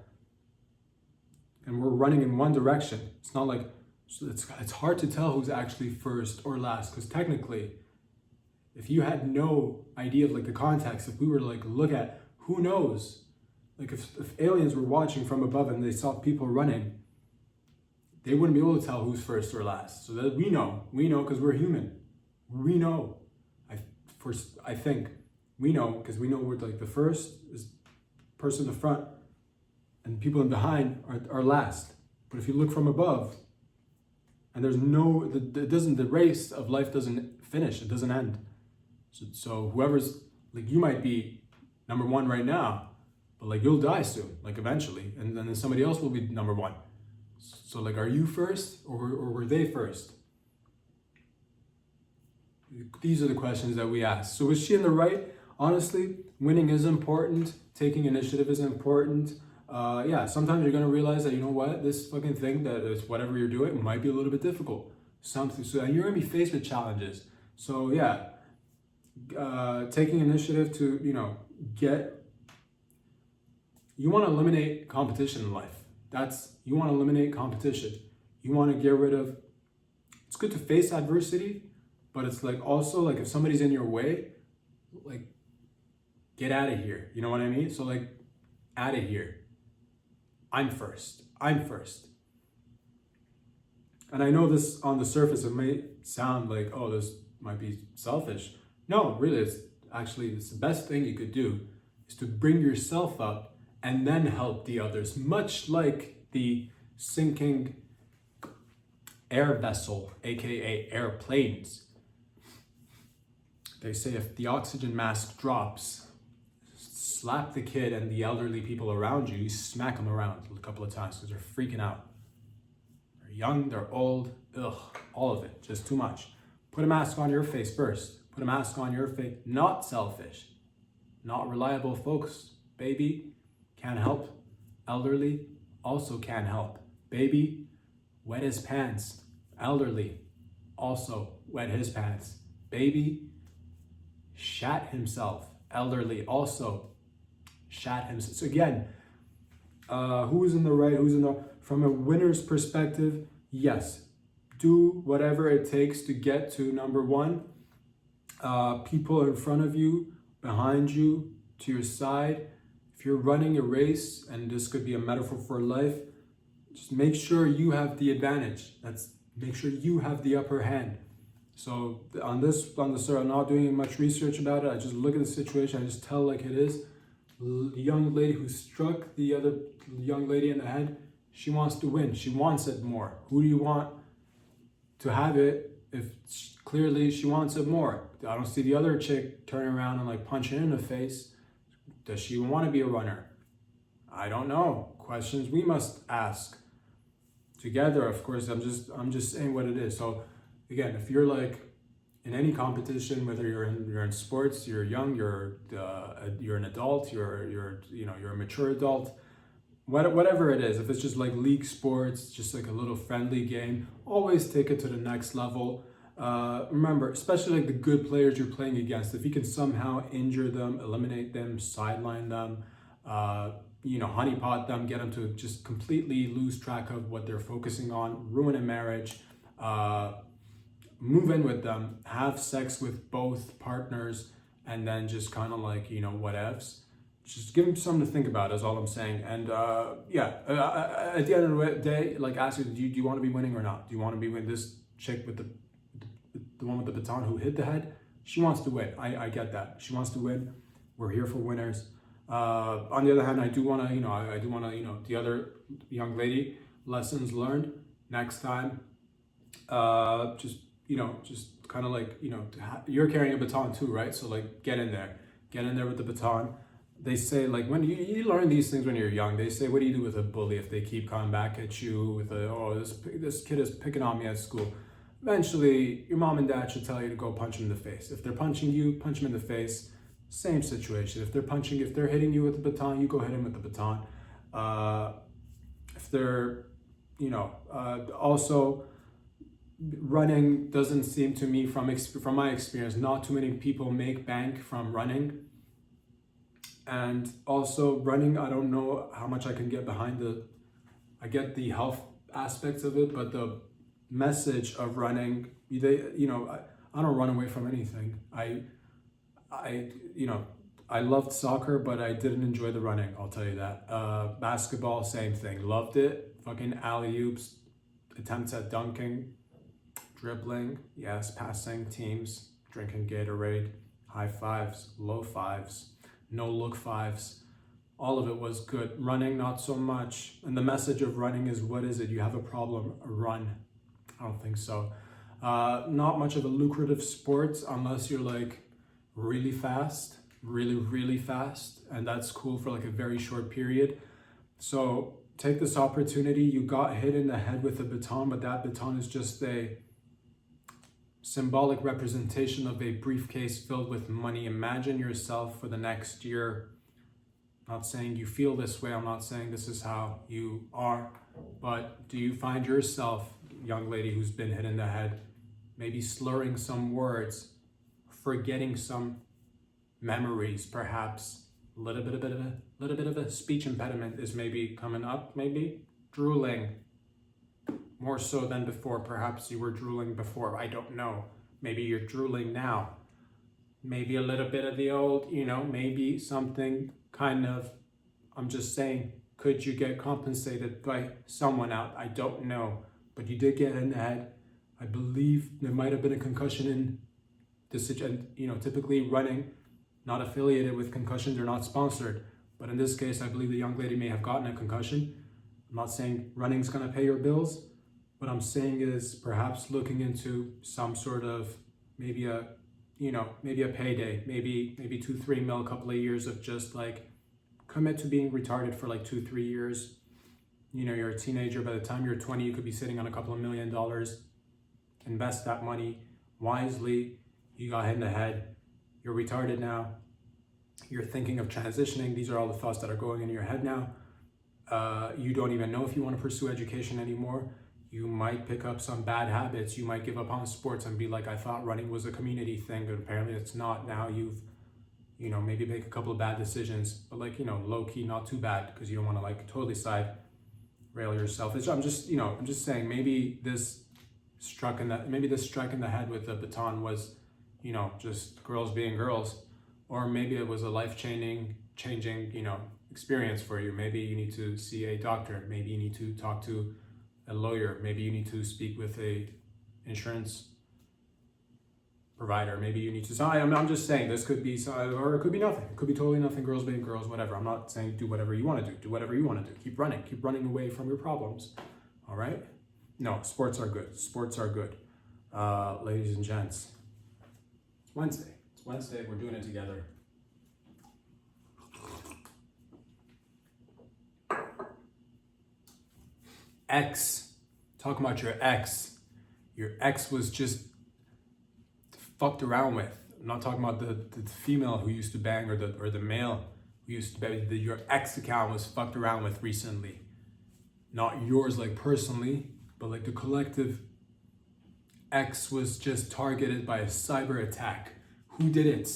and we're running in one direction. It's not like, so it's hard to tell who's actually first or last, because technically if you had no idea of like the context, if we were to like look at who knows, like if aliens were watching from above and they saw people running, they wouldn't be able to tell who's first or last. So that we know because we're human. We know. I think we know because we know we're like the first is person in the front and people in behind are last. But if you look from above and there's the race of life doesn't finish, it doesn't end. So whoever's, like you might be number one right now, but like you'll die soon, like eventually, and then somebody else will be number one. So like, are you first or were they first? These are the questions that we ask. So was she in the right? Honestly, winning is important. Taking initiative is important. Yeah, sometimes you're gonna realize that, you know what, this fucking thing that is whatever you're doing might be a little bit difficult. And you're gonna be faced with challenges. So yeah, taking initiative to, you want to eliminate competition in life. You want to eliminate competition. You want to get rid of, it's good to face adversity, but it's like also like if somebody's in your way, like get out of here. You know what I mean? So like, out of here. I'm first. And I know this on the surface, it may sound like, oh, this might be selfish. No, really, it's the best thing you could do is to bring yourself up and then help the others, much like the sinking air vessel, aka airplanes. They say if the oxygen mask drops, slap the kid and the elderly people around you, smack them around a couple of times because they're freaking out. They're young, they're old, all of it, just too much. Put a mask on your face first. Put a mask on your face. Not selfish, not reliable folks. Baby, can't help. Elderly, also can't help. Baby, wet his pants. Elderly, also wet his pants. Baby, shat himself. Elderly, also shat himself. So again, who's in the right, from a winner's perspective, yes, do whatever it takes to get to number one. People in front of you, behind you, to your side. If you're running a race, and this could be a metaphor for life, just make sure you have the advantage. Make sure you have the upper hand. So on the story, I'm not doing much research about it. I just look at the situation. I just tell like it is. The young lady who struck the other young lady in the head, she wants to win. She wants it more. Who do you want to have it if clearly she wants it more? I don't see the other chick turning around and like punching in the face. Does she want to be a runner? I don't know. Questions we must ask together. Of course, I'm just saying what it is. So again, if you're like in any competition, whether you're in sports, you're young, you're an adult, you're a mature adult, whatever it is, if it's just like league sports, just like a little friendly game, always take it to the next level. Remember, especially like the good players you're playing against, if you can somehow injure them, eliminate them, sideline them, honeypot them, get them to just completely lose track of what they're focusing on, ruin a marriage, move in with them, have sex with both partners, and then just kind of like, whatevs. Just give them something to think about, is all I'm saying. And at the end of the day, like ask you, do you want to be winning or not? Do you want to be with this chick with the one with the baton who hit the head? She wants to win. I get that. She wants to win. We're here for winners. On the other hand, I do want to, the other young lady, lessons learned next time. Just kind of like, you're carrying a baton too, right? So like get in there with the baton. They say like when you learn these things when you're young, they say, what do you do with a bully if they keep coming back at you with this kid is picking on me at school? Eventually, your mom and dad should tell you to go punch him in the face. If they're punching you, punch him in the face. Same situation. If they're hitting you with the baton, you go hit him with the baton. If they're, also running doesn't seem to me from my experience, not too many people make bank from running. And also running, I don't know how much I can get behind I get the health aspects of it, but the message of running, I don't run away from anything. You know, I loved soccer, but I didn't enjoy the running, I'll tell you that. Basketball, same thing. Loved it. Fucking alley-oops, attempts at dunking, dribbling, yes, passing, teams, drinking Gatorade, high fives, low fives, no look fives. All of it was good. Running, not so much. And the message of running is, what is it? You have a problem, run. I don't think so. Not much of a lucrative sport unless you're like really fast, really fast. And that's cool for like a very short period. So take this opportunity. You got hit in the head with a baton, but that baton is just a symbolic representation of a briefcase filled with money. Imagine yourself for the next year. I'm not saying you feel this way. I'm not saying this is how you are. But do you find yourself, young lady who's been hit in the head, maybe slurring some words, forgetting some memories, perhaps a little bit of a speech impediment is maybe coming up, maybe drooling more so than before. Perhaps you were drooling before, I don't know. Maybe you're drooling now. Maybe a little bit of the old, you know, maybe something kind of, I'm just saying, could you get compensated by someone out? I don't know, but you did get in the head. I believe there might have been a concussion in this, and you know, typically running, not affiliated with concussions, they're not sponsored. But in this case, I believe the young lady may have gotten a concussion. I'm not saying running's gonna pay your bills. What I'm saying is perhaps looking into some sort of, maybe a payday, maybe 2-3 mil, a couple of years of just like commit to being retarded for like 2-3 years. You know, you're a teenager. By the time you're 20, you could be sitting on a couple of $1 million. Invest that money wisely. You got hit in the head. You're retarded now. You're thinking of transitioning. These are all the thoughts that are going in your head now. You don't even know if you want to pursue education anymore. You might pick up some bad habits. You might give up on sports and be like, I thought running was a community thing, but apparently it's not. Now you've, you know, maybe make a couple of bad decisions, but like, you know, low key, not too bad, because you don't want to like totally side rail yourself. I'm just saying, maybe this struck in the head with the baton was, you know, just girls being girls, or maybe it was a life-changing, you know, experience for you. Maybe you need to see a doctor. Maybe you need to talk to a lawyer. Maybe you need to speak with a insurance provider. Maybe you need to. So I'm just saying, this could be, or it could be nothing. It could be totally nothing. Girls being girls, whatever. I'm not saying do whatever you want to do. Do whatever you want to do. Keep running away from your problems. All right. No, sports are good. Sports are good. Ladies and gents, it's Wednesday. It's Wednesday. We're doing it together. Ex. Talking about your ex. Your ex was just fucked around with. I'm not talking about the female who used to bang, or the male who used to bang. Your ex account was fucked around with recently. Not yours, like personally, but like the collective. X was just targeted by a cyber attack. Who did it?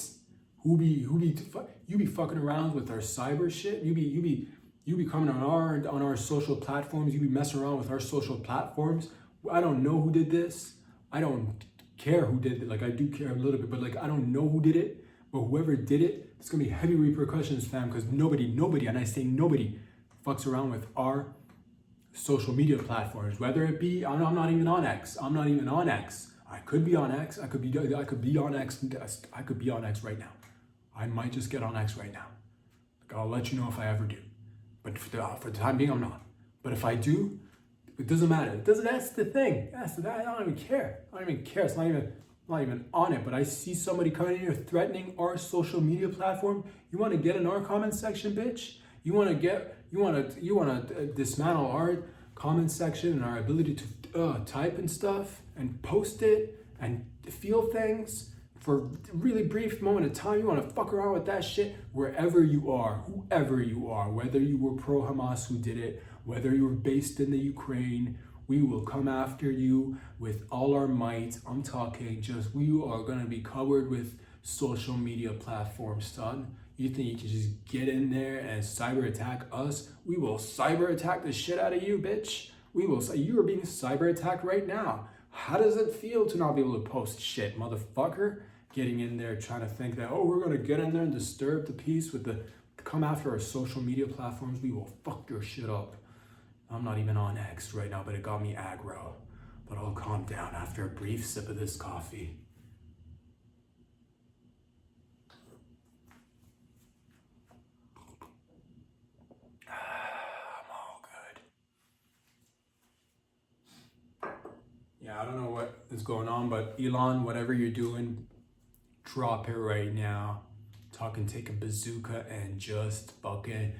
You be fucking around with our cyber shit. You be coming on our social platforms. You be messing around with our social platforms. I don't know who did this. I don't care who did it. Like, I do care a little bit, but like, I don't know who did it. But whoever did it, it's gonna be heavy repercussions, fam. Because nobody, and I say nobody, fucks around with our social media platforms. Whether it be, I'm not even on X. I could be on X. I could be on X. I could be on X right now. I might just get on X right now. Like, I'll let you know if I ever do. But for the time being, I'm not. But if I do, it doesn't matter. That's the thing. I don't even care. It's not even on it. But I see somebody coming in here threatening our social media platform. You want to get in our comment section, bitch? You want to dismantle our comment section and our ability to type and stuff and post it and feel things for a really brief moment of time. You want to fuck around with that shit wherever you are, whoever you are, whether you were pro-Hamas who did it, whether you were based in the Ukraine, we will come after you with all our might. I'm talking just, we are going to be covered with social media platforms, son. You think you can just get in there and cyber attack us? We will cyber attack the shit out of you, bitch. You are being cyber attacked right now. how does it feel to not be able to post shit, motherfucker? Getting in there, trying to think that, oh, we're gonna get in there and disturb the peace with the, come after our social media platforms, we will fuck your shit up. I'm not even on X right now, but it got me aggro. But I'll calm down after a brief sip of this coffee. I'm all good. Yeah, I don't know what is going on, but Elon, whatever you're doing, drop it right now. Talking, take a bazooka and just fucking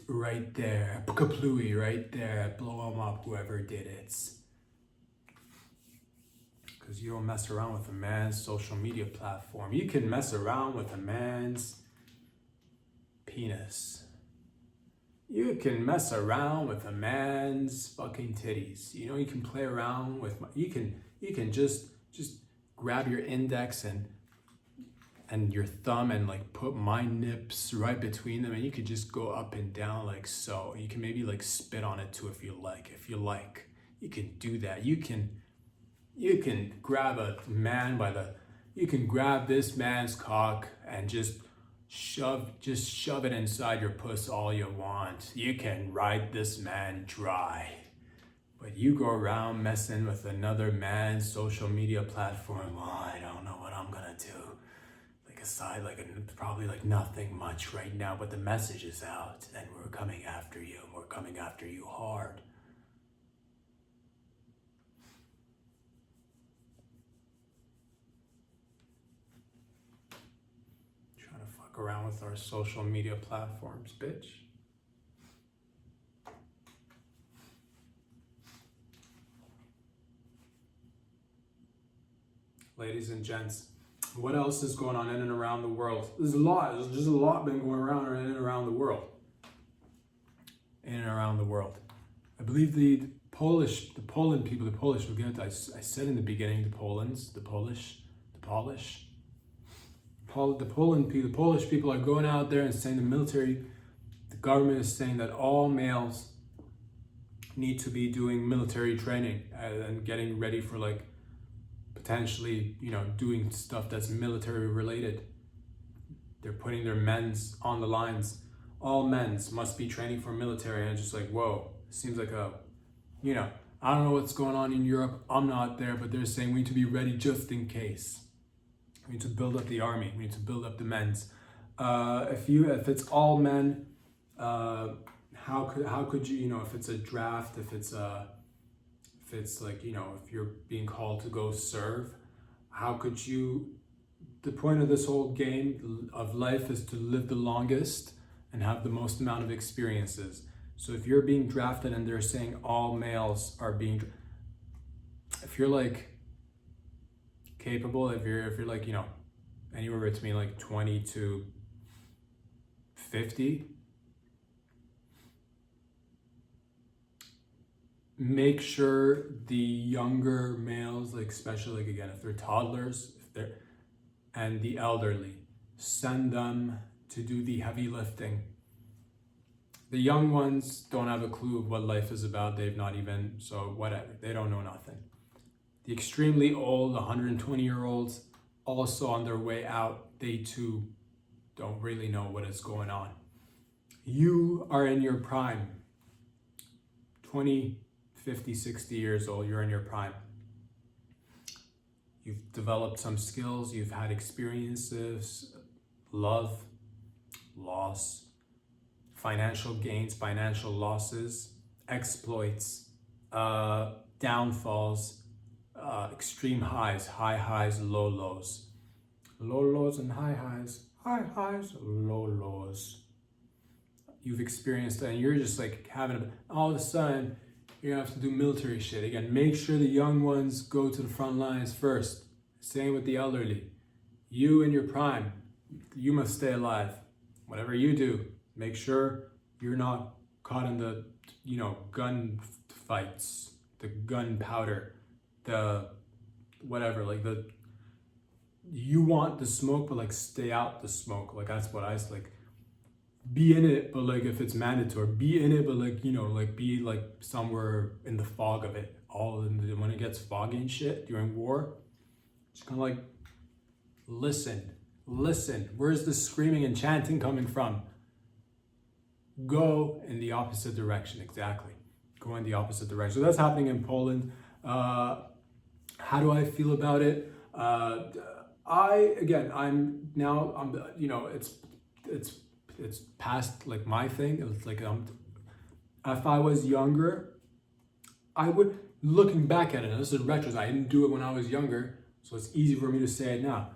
right there, kaplooey right there, blow him up, whoever did it. Because you don't mess around with a man's social media platform. You can mess around with a man's penis. You can mess around with a man's fucking titties. You know, you can play around with, you can just grab your index and your thumb and like put my nips right between them, and you could just go up and down like so. You can maybe like spit on it too if you like. You can do that. You can grab a man by the, you can grab this man's cock and just shove it inside your puss all you want. You can ride this man dry. But you go around messing with another man's social media platform, well, I don't know what I'm gonna do. Aside, probably nothing much right now, but the message is out and we're coming after you, and we're coming after you hard. Trying to fuck around with our social media platforms, bitch. Ladies and gents, what else is going on in and around the world? There's just a lot been going around in and around the world. In and around the world. I believe the Polish will get, I said in the beginning, the Polish people are going out there and saying the government is saying that all males need to be doing military training and getting ready for potentially, doing stuff that's military related. They're putting their men's on the lines. All men's must be training for military. And it's just whoa, seems like I don't know what's going on in Europe. I'm not there, but they're saying we need to be ready just in case. We need to build up the army. We need to build up the men's. If it's all men, how could you, if it's a draft, if it's if you're being called to go serve, how could you, the point of this whole game of life is to live the longest and have the most amount of experiences. So if you're being drafted and they're saying all males are being, if you're capable, if you're anywhere between 20 to 50, make sure the younger males, especially again, if they're toddlers, and the elderly, send them to do the heavy lifting. The young ones don't have a clue of what life is about. They've not even, so whatever, they don't know nothing. The extremely old, 120-year-olds, also on their way out, they too don't really know what is going on. You are in your prime, 20, 50, 60 years old, you're in your prime. You've developed some skills, you've had experiences, love, loss, financial gains, financial losses, exploits, downfalls, extreme highs, high highs, low lows. Low lows and high highs, low lows. You've experienced that and you're just having all of a sudden, you're gonna have to do military shit. Again, make sure the young ones go to the front lines first. Same with the elderly. You in your prime, you must stay alive. Whatever you do, make sure you're not caught in the, gun fights, the gunpowder, the whatever, you want the smoke, but stay out the smoke. That's what I be in it, but if it's mandatory, be in it, but be somewhere in the fog of it. when it gets foggy and shit during war, just kind of like, listen, where's the screaming and chanting coming from? Go in the opposite direction, exactly. Go in the opposite direction. So that's happening in Poland. How do I feel about it? It's past like my thing. It's like if I was younger, I would, looking back at it, and this is retros, I didn't do it when I was younger, so it's easy for me to say it now.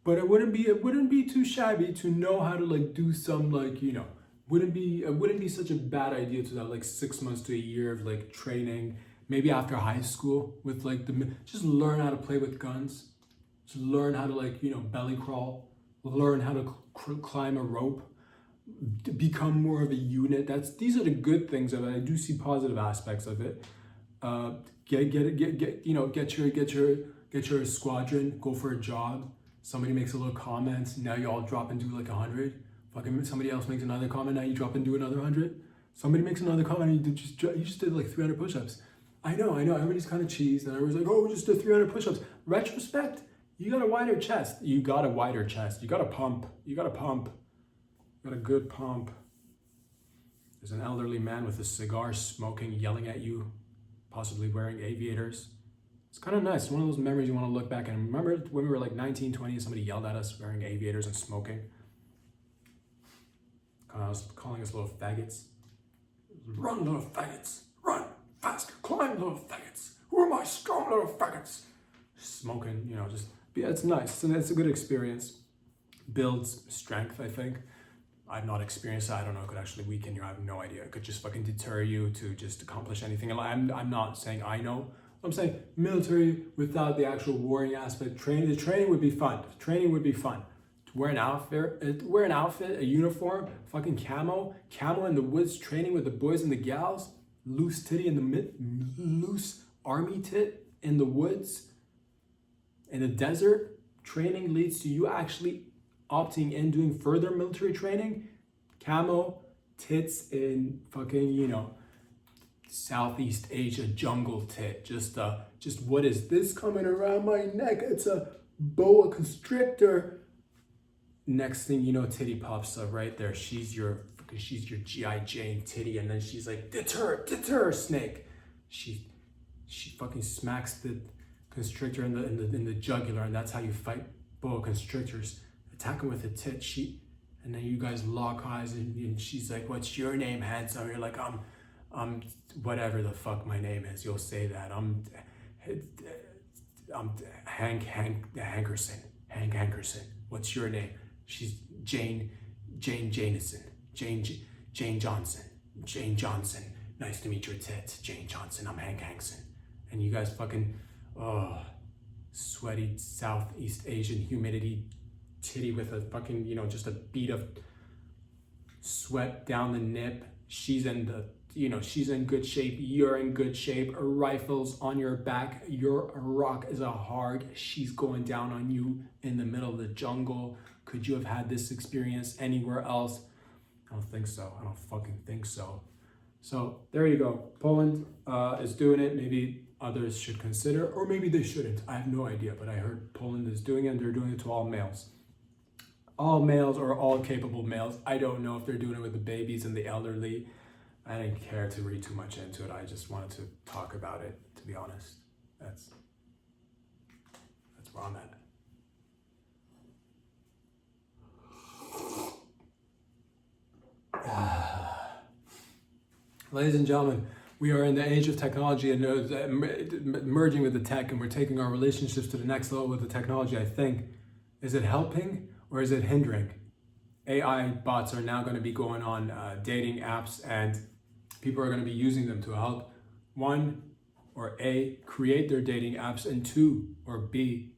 But it wouldn't be too shabby to know how to like do some like, it wouldn't be such a bad idea to have like 6 months to a year of like training, maybe after high school with like just learn how to play with guns, just learn how to like, belly crawl, learn how to climb a rope, to become more of a unit. These are the good things of it. I do see positive aspects of it. Get your squadron, go for a jog. Somebody makes a little comment, now you all drop and do like 100. Fucking somebody else makes another comment, now you drop and do another 100. Somebody makes another comment, you just did like 300 push-ups. I know, everybody's kind of cheesed and everybody's like, oh, we just did 300 push-ups. Retrospect, you got a wider chest. You got a pump. You got a good pump. There's an elderly man with a cigar smoking, yelling at you, possibly wearing aviators. It's kind of nice. One of those memories you want to look back and remember when we were like 19, 20 and somebody yelled at us wearing aviators and smoking. I was calling us little faggots. Run, little faggots. Run, faster, climb, little faggots. Who are my strong little faggots? Smoking, it's nice. It's a good experience. Builds strength, I think. I've not experienced that. I don't know. It could actually weaken you. I have no idea. It could just fucking deter you to just accomplish anything. I'm not saying I know. I'm saying military without the actual warring aspect. The training would be fun. To wear an outfit, a uniform, fucking camo in the woods, training with the boys and the gals, loose army tit in the woods, in the desert. Training leads to you actually opting in, doing further military training. Camo, tits in fucking, Southeast Asia jungle tit. Just what is this coming around my neck? It's a boa constrictor. Next thing you know, titty pops up right there. She's your G.I. Jane titty, and then she's like, deter, snake. She fucking smacks the constrictor in the jugular, and that's how you fight boa constrictors. Attack him with a tit. And then you guys lock eyes, and she's like, "What's your name, handsome?" You're like, I'm whatever the fuck my name is. You'll say that. I'm Hank Hankerson. What's your name? She's Jane Johnson. Nice to meet your tits, Jane Johnson. I'm Hank Hankson. And you guys fucking, sweaty Southeast Asian humidity titty with a fucking, just a bead of sweat down the nip. She's in good shape. You're in good shape. Rifles on your back. Your rock is a hard. She's going down on you in the middle of the jungle. Could you have had this experience anywhere else? I don't think so. I don't fucking think so. So there you go. Poland is doing it. Maybe others should consider, or maybe they shouldn't. I have no idea, but I heard Poland is doing it, and they're doing it to all males. All males or all capable males. I don't know if they're doing it with the babies and the elderly. I didn't care to read too much into it. I just wanted to talk about it, to be honest. That's where I'm at. Ladies and gentlemen, we are in the age of technology and merging with the tech, and we're taking our relationships to the next level with the technology, I think. Is it helping or is it hindering? AI bots are now going to be going on dating apps, and people are going to be using them to help, one, or A, create their dating apps, and two, or B,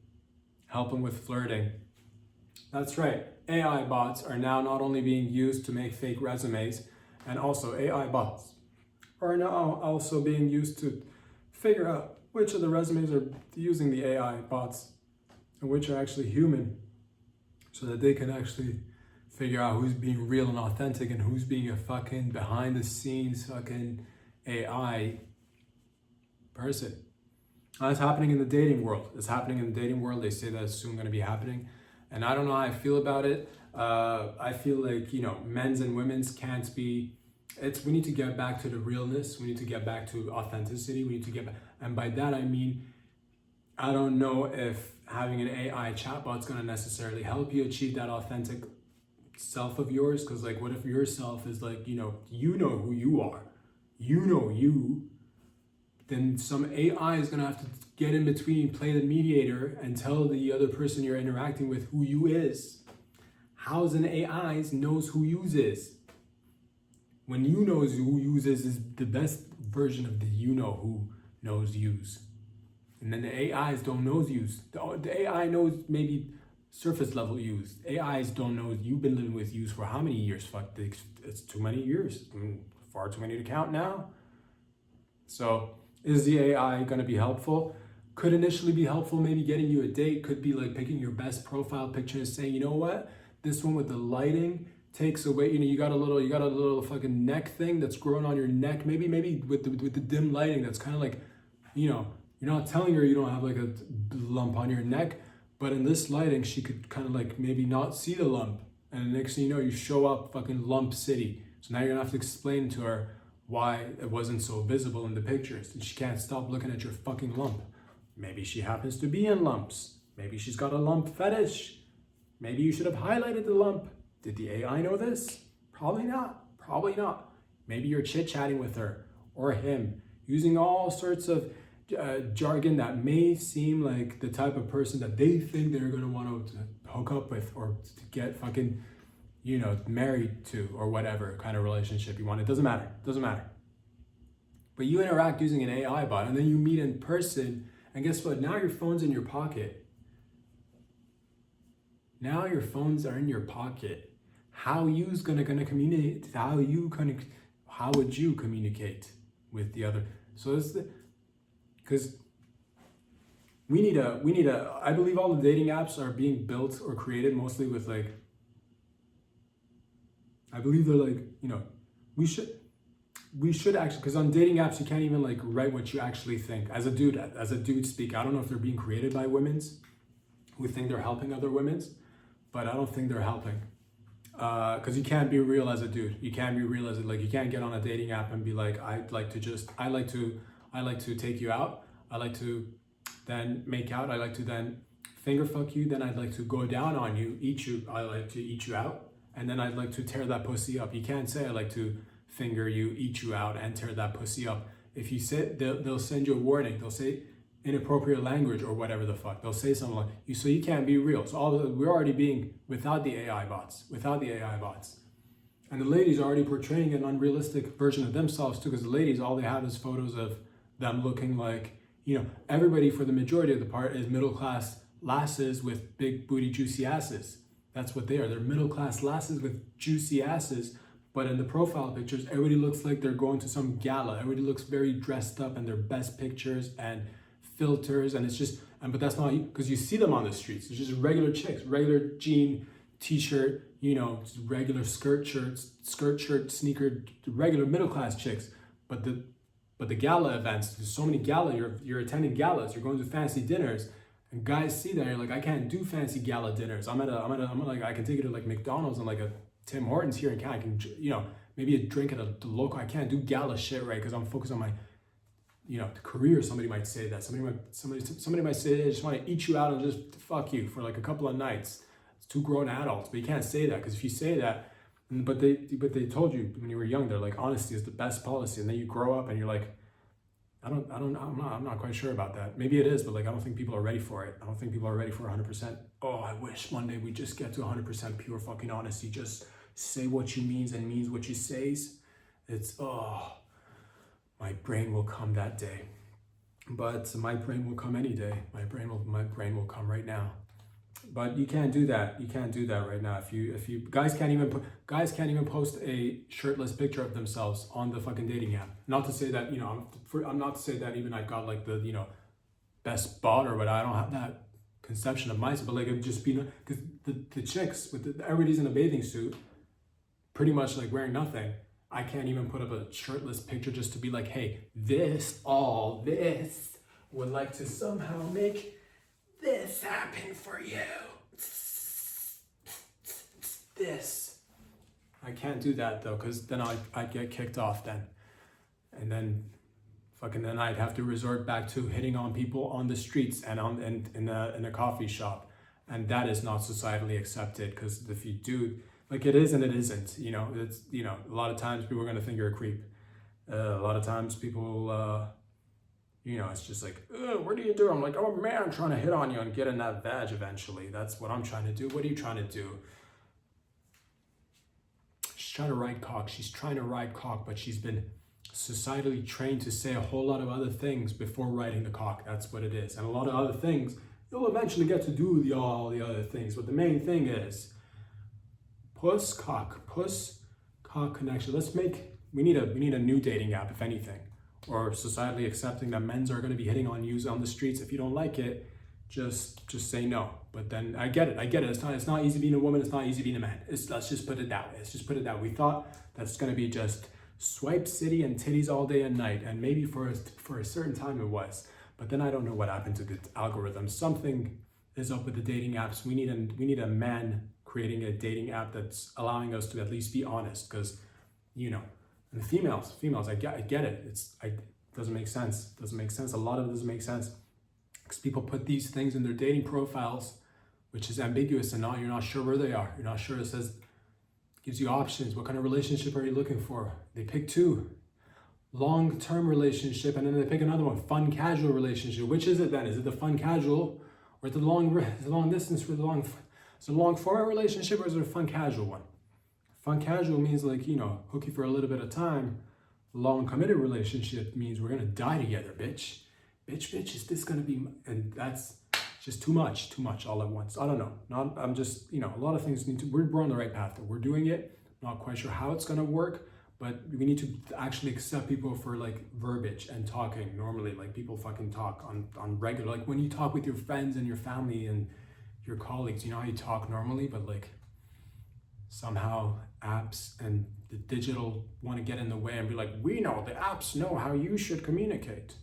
help them with flirting. That's right. AI bots are now not only being used to make fake resumes, and also AI bots are now also being used to figure out which of the resumes are using the AI bots and which are actually human, so that they can actually figure out who's being real and authentic and who's being a fucking behind the scenes fucking AI person. That's happening in the dating world. It's happening in the dating world. They say that it's soon going to be happening. And I don't know how I feel about it. I feel like, men's and women's can't be, we need to get back to the realness. We need to get back to authenticity. We need to get back. And by that, I mean, I don't know if having an AI chatbot is going to necessarily help you achieve that authentic self of yours. Because like, what if your self is like, you know who you are, you, then some AI is going to have to get in between, play the mediator, and tell the other person you're interacting with who you is. How's an AI knows who you is? When you knows who you is the best version of the who knows yous. And then the AIs don't know yous. The AI knows maybe surface level yous. AIs don't know. You've been living with yous for how many years? Fuck, it's too many years. Far too many to count now. So is the AI going to be helpful? Could initially be helpful, maybe getting you a date. Could be like picking your best profile picture and saying, you know what? This one with the lighting takes away, you got a little fucking neck thing that's growing on your neck. Maybe with the dim lighting, that's kind of like, you're not telling her you don't have like a lump on your neck, but in this lighting, she could kind of like maybe not see the lump. And the next thing you know, you show up fucking lump city. So now you're gonna have to explain to her why it wasn't so visible in the pictures. And she can't stop looking at your fucking lump. Maybe she happens to be in lumps. Maybe she's got a lump fetish. Maybe you should have highlighted the lump. Did the AI know this? Probably not. Probably not. Maybe you're chit-chatting with her or him, using all sorts of jargon that may seem like the type of person that they think they're going to want to hook up with or to get fucking, married to, or whatever kind of relationship you want. It doesn't matter. But you interact using an AI bot, and then you meet in person, and guess what? Now your phone's in your pocket. Now your phones are in your pocket. How you's gonna communicate? How would you communicate with the other? So it's because we need a. I believe all the dating apps are being built or created mostly with like. I believe they're like, we should actually, because on dating apps you can't even like write what you actually think. As a dude speak, I don't know if they're being created by women's who think they're helping other women's, but I don't think they're helping. Because you can't be real as a dude. You can't be real as you can't get on a dating app and be like, I like to take you out. I like to then make out. I like to then finger fuck you. Then I'd like to go down on you, eat you. I like to eat you out. And then I'd like to tear that pussy up. You can't say I like to finger you, eat you out, and tear that pussy up. If you say, they'll send you a warning. They'll say inappropriate language or whatever the fuck. They'll say something like you. So you can't be real. So we're already being without the AI bots. And the ladies are already portraying an unrealistic version of themselves too. Because the ladies, all they have is photos of them looking like, everybody for the majority of the part is middle class lasses with big booty juicy asses. That's what they are. They're middle class lasses with juicy asses. But in the profile pictures, everybody looks like they're going to some gala. Everybody looks very dressed up in their best pictures and filters. And it's just, but that's not, because you see them on the streets. It's just regular chicks, regular jean, t-shirt, just regular skirt shirt, sneaker, regular middle class chicks. But the gala events, there's so many gala, you're attending galas, you're going to fancy dinners. And guys see that, you're like, I can't do fancy gala dinners. I can take it to like McDonald's and like a Tim Hortons here in Canada. I can, maybe a drink at the local. I can't do gala shit, right? Because I'm focused on my, career. Somebody might say that. Somebody might say they just want to eat you out and just fuck you for like a couple of nights. It's two grown adults, but you can't say that, because if you say that, but they told you when you were young, they're like, honesty is the best policy, and then you grow up and you're like, I'm not quite sure about that. Maybe it is, but like, I don't think people are ready for it. I don't think people are ready for 100%. Oh, I wish one day we just get to 100% pure fucking honesty. Just say what you means and means what you says. My brain will come that day. But my brain will come any day. My brain will come right now. But you can't do that. You can't do that right now. If you guys can't even post a shirtless picture of themselves on the fucking dating app. Not to say that I'm not to say that even I got like the best bot or what. I don't have that conception of myself. But like, it'd just be because the chicks with everybody's in a bathing suit, pretty much like wearing nothing, I can't even put up a shirtless picture just to be like, hey, all this would like to somehow make this happen for you. This. I can't do that though, because then I'd get kicked off then. And then then I'd have to resort back to hitting on people on the streets and in a coffee shop. And that is not societally accepted, because if you do, like, it is and it isn't, it's, a lot of times people are going to think you're a creep. A lot of times people, it's just like, what do you do? I'm like, oh man, I'm trying to hit on you and get in that vag eventually. That's what I'm trying to do. What are you trying to do? She's trying to ride cock. She's trying to ride cock, but she's been societally trained to say a whole lot of other things before riding the cock. That's what it is. And a lot of other things, you'll eventually get to do all the other things. But the main thing is puss, cock connection. We need a new dating app, if anything, or societally accepting that men's are going to be hitting on you on the streets. If you don't like it, just say no. But then I get it. It's not easy being a woman. It's not easy being a man. Let's just put it that way. We thought that's going to be just swipe city and titties all day and night, and maybe for a certain time it was. But then I don't know what happened to the algorithm. Something is up with the dating apps. We need a man creating a dating app that's allowing us to at least be honest, because and the females, I get it. It doesn't make sense. A lot of it doesn't make sense, because people put these things in their dating profiles, which is ambiguous, and you're not sure where they are. You're not sure. It says, gives you options. What kind of relationship are you looking for? They pick two. Long-term relationship, and then they pick another one. Fun, casual relationship. Which is it then? Is it the fun, casual, or the long distance, or is it a long format relationship, or is it a fun, casual one? Fun, casual means like, hook you for a little bit of time. Long, committed relationship means we're gonna die together, bitch. Bitch, is this gonna be? And that's just too much all at once. I don't know. I'm just, a lot of things we're on the right path. We're doing it. Not quite sure how it's gonna work, but we need to actually accept people for like verbiage and talking normally. Like, people fucking talk on regular, like when you talk with your friends and your family and your colleagues, you know how you talk normally, but like somehow apps and the digital want to get in the way and be like, we know, the apps know how you should communicate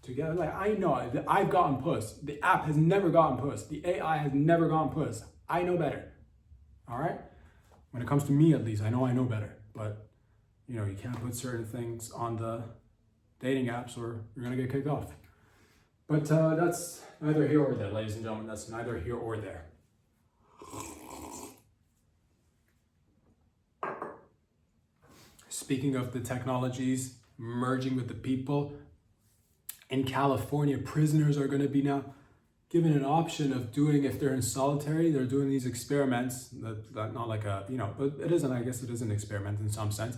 together. Like, I know, I've gotten puss. The app has never gotten puss. The AI has never gotten puss. I know better. All right? When it comes to me, at least, I know better. But, you can't put certain things on the dating apps or you're going to get kicked off. But that's neither here or there, ladies and gentlemen. That's neither here or there. Speaking of the technologies merging with the people, in California, prisoners are going to be now given an option of doing, if they're in solitary, they're doing these experiments, that not like a, but it isn't, I guess it is an experiment in some sense.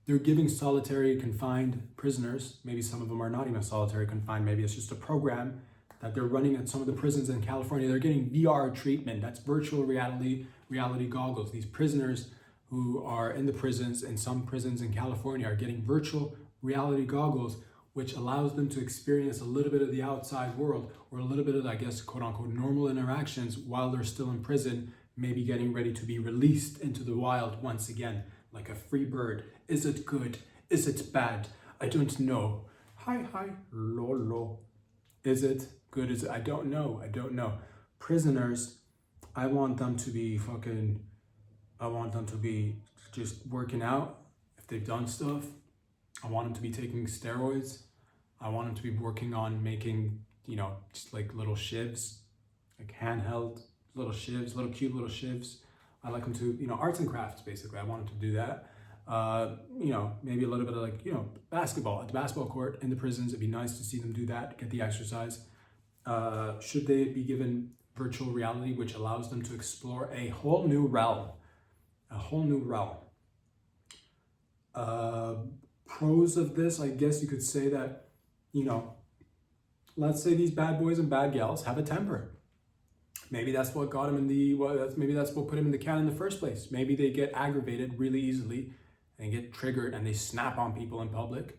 They're giving solitary confined prisoners, maybe some of them are not even solitary confined, maybe it's just a program that they're running at some of the prisons in California. They're getting VR treatment, that's virtual reality goggles. These prisoners who are in the prisons, in some prisons in California, are getting virtual reality goggles, which allows them to experience a little bit of the outside world, or a little bit of, I guess, quote unquote, normal interactions while they're still in prison, maybe getting ready to be released into the wild once again, like a free bird. Is it good? Is it bad? I don't know. Hi, lolo. Is it good? Is it? I don't know. Prisoners, I want them to be just working out if they've done stuff. I want them to be taking steroids. I want them to be working on making, just like little shivs, like handheld little shivs, cute little shivs. I like them to, arts and crafts, basically. I want them to do that. Maybe a little bit of like, basketball at the basketball court in the prisons. It'd be nice to see them do that, get the exercise. Should they be given virtual reality, which allows them to explore a whole new realm? Pros of this, I guess you could say that, let's say these bad boys and bad gals have a temper. Maybe that's what got them maybe that's what put them in the can in the first place. Maybe they get aggravated really easily and get triggered and they snap on people in public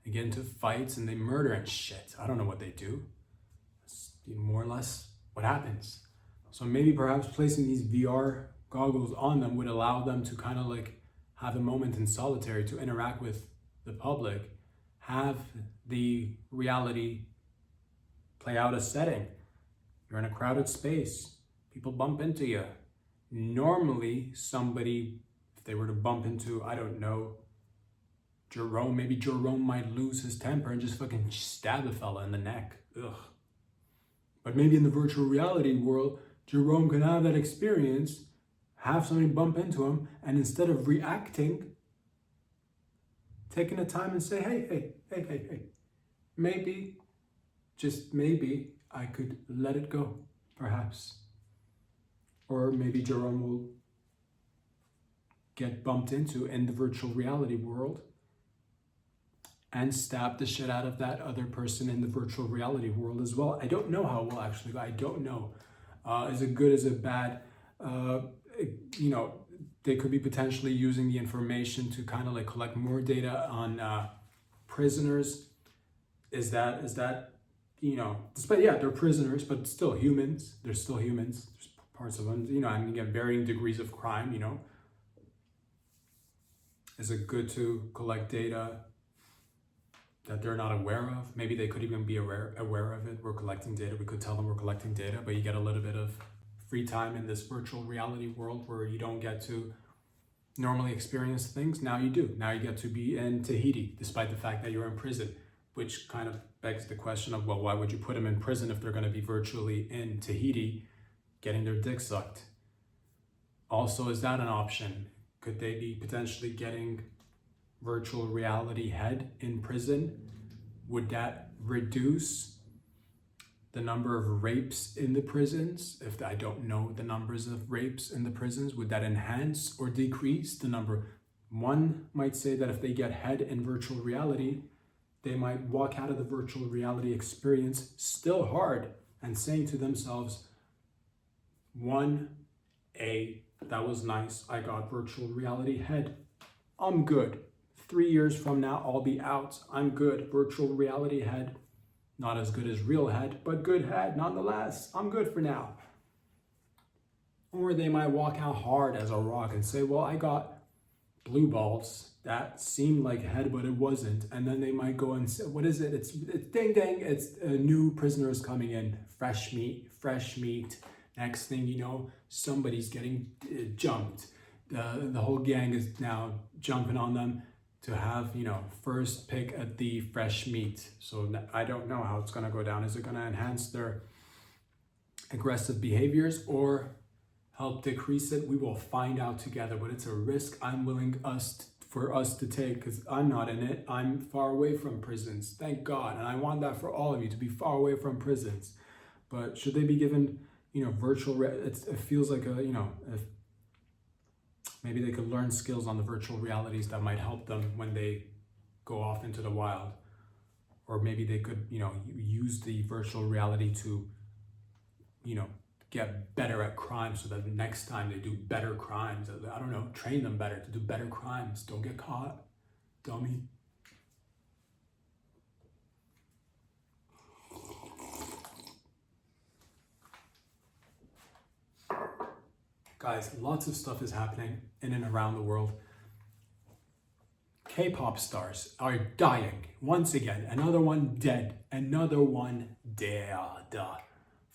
and get into fights and they murder and shit. I don't know what they do. That's more or less what happens. So maybe perhaps placing these VR goggles on them would allow them to kind of like have a moment in solitary to interact with the public, have the reality play out a setting. You're in a crowded space, people bump into you. Normally, somebody, if they were to bump into, I don't know, Jerome, maybe Jerome might lose his temper and just fucking stab a fella in the neck. Ugh. But maybe in the virtual reality world, Jerome could have that experience, have somebody bump into him, and instead of reacting, taking the time and say, hey, maybe, just maybe, I could let it go, perhaps. Or maybe Jerome will get bumped into in the virtual reality world and stab the shit out of that other person in the virtual reality world as well. I don't know how it will actually go. I don't know. Is it good? Is it bad? They could be potentially using the information to kind of like collect more data on prisoners. Is that, despite, they're prisoners, but still humans. They're still humans. There's parts of them, and again, varying degrees of crime, Is it good to collect data that they're not aware of? Maybe they could even be aware of it. We're collecting data. We could tell them we're collecting data, but you get a little bit of free time in this virtual reality world where you don't get to normally experience things. Now you do. Now you get to be in Tahiti, despite the fact that you're in prison, which kind of begs the question of, well, why would you put them in prison if they're going to be virtually in Tahiti getting their dick sucked? Also, is that an option? Could they be potentially getting virtual reality head in prison? Would that reduce the number of rapes in the prisons? If I don't know the numbers of rapes in the prisons, would that enhance or decrease the number? One might say that if they get head in virtual reality, they might walk out of the virtual reality experience still hard and saying to themselves, that was nice. I got virtual reality head. I'm good. 3 years from now, I'll be out. I'm good. Virtual reality head. Not as good as real head, but good head nonetheless. I'm good for now. Or they might walk out hard as a rock and say, well, I got blue balls. That seemed like head, but it wasn't. And then they might go and say, what is it? It's ding, ding. It's new prisoners coming in. Fresh meat. Next thing you know, somebody's getting jumped. The whole gang is now jumping on them to have, first pick at the fresh meat. So I don't know how it's going to go down. Is it going to enhance their aggressive behaviors or help decrease it? We will find out together, but it's a risk I'm willing for us to take because I'm not in it. I'm far away from prisons, thank God. And I want that for all of you, to be far away from prisons. But should they be given, virtual, it feels like if maybe they could learn skills on the virtual realities that might help them when they go off into the wild. Or maybe they could, use the virtual reality to, get better at crime so that the next time they do better crimes. I don't know, train them better to do better crimes. Don't get caught, dummy. Guys, lots of stuff is happening in and around the world. K-pop stars are dying. Once again, another one dead. Another one dead.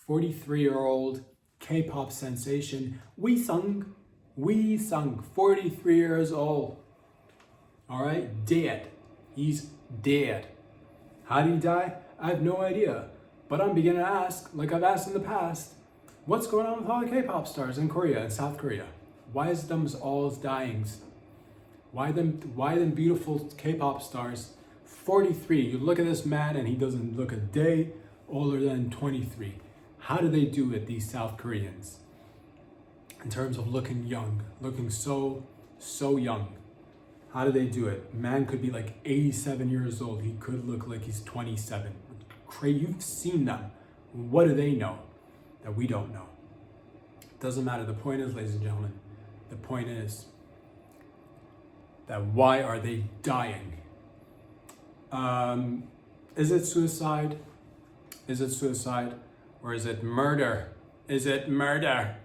43-year-old K-pop sensation, We Sung, 43 years old. All right, dead. He's dead. How did he die? I have no idea. But I'm beginning to ask, like I've asked in the past, what's going on with all the K-pop stars in Korea and South Korea? Why is them all dying? Why them beautiful K-pop stars? 43. You look at this man and he doesn't look a day older than 23. How do they do it, these South Koreans? In terms of looking young, looking so young. How do they do it? Man could be like 87 years old. He could look like he's 27. You've seen them. What do they know that we don't know? Doesn't matter. The point is, ladies and gentlemen, the point is that why are they dying? Is it suicide? Is it suicide? Or is it murder? Is it murder?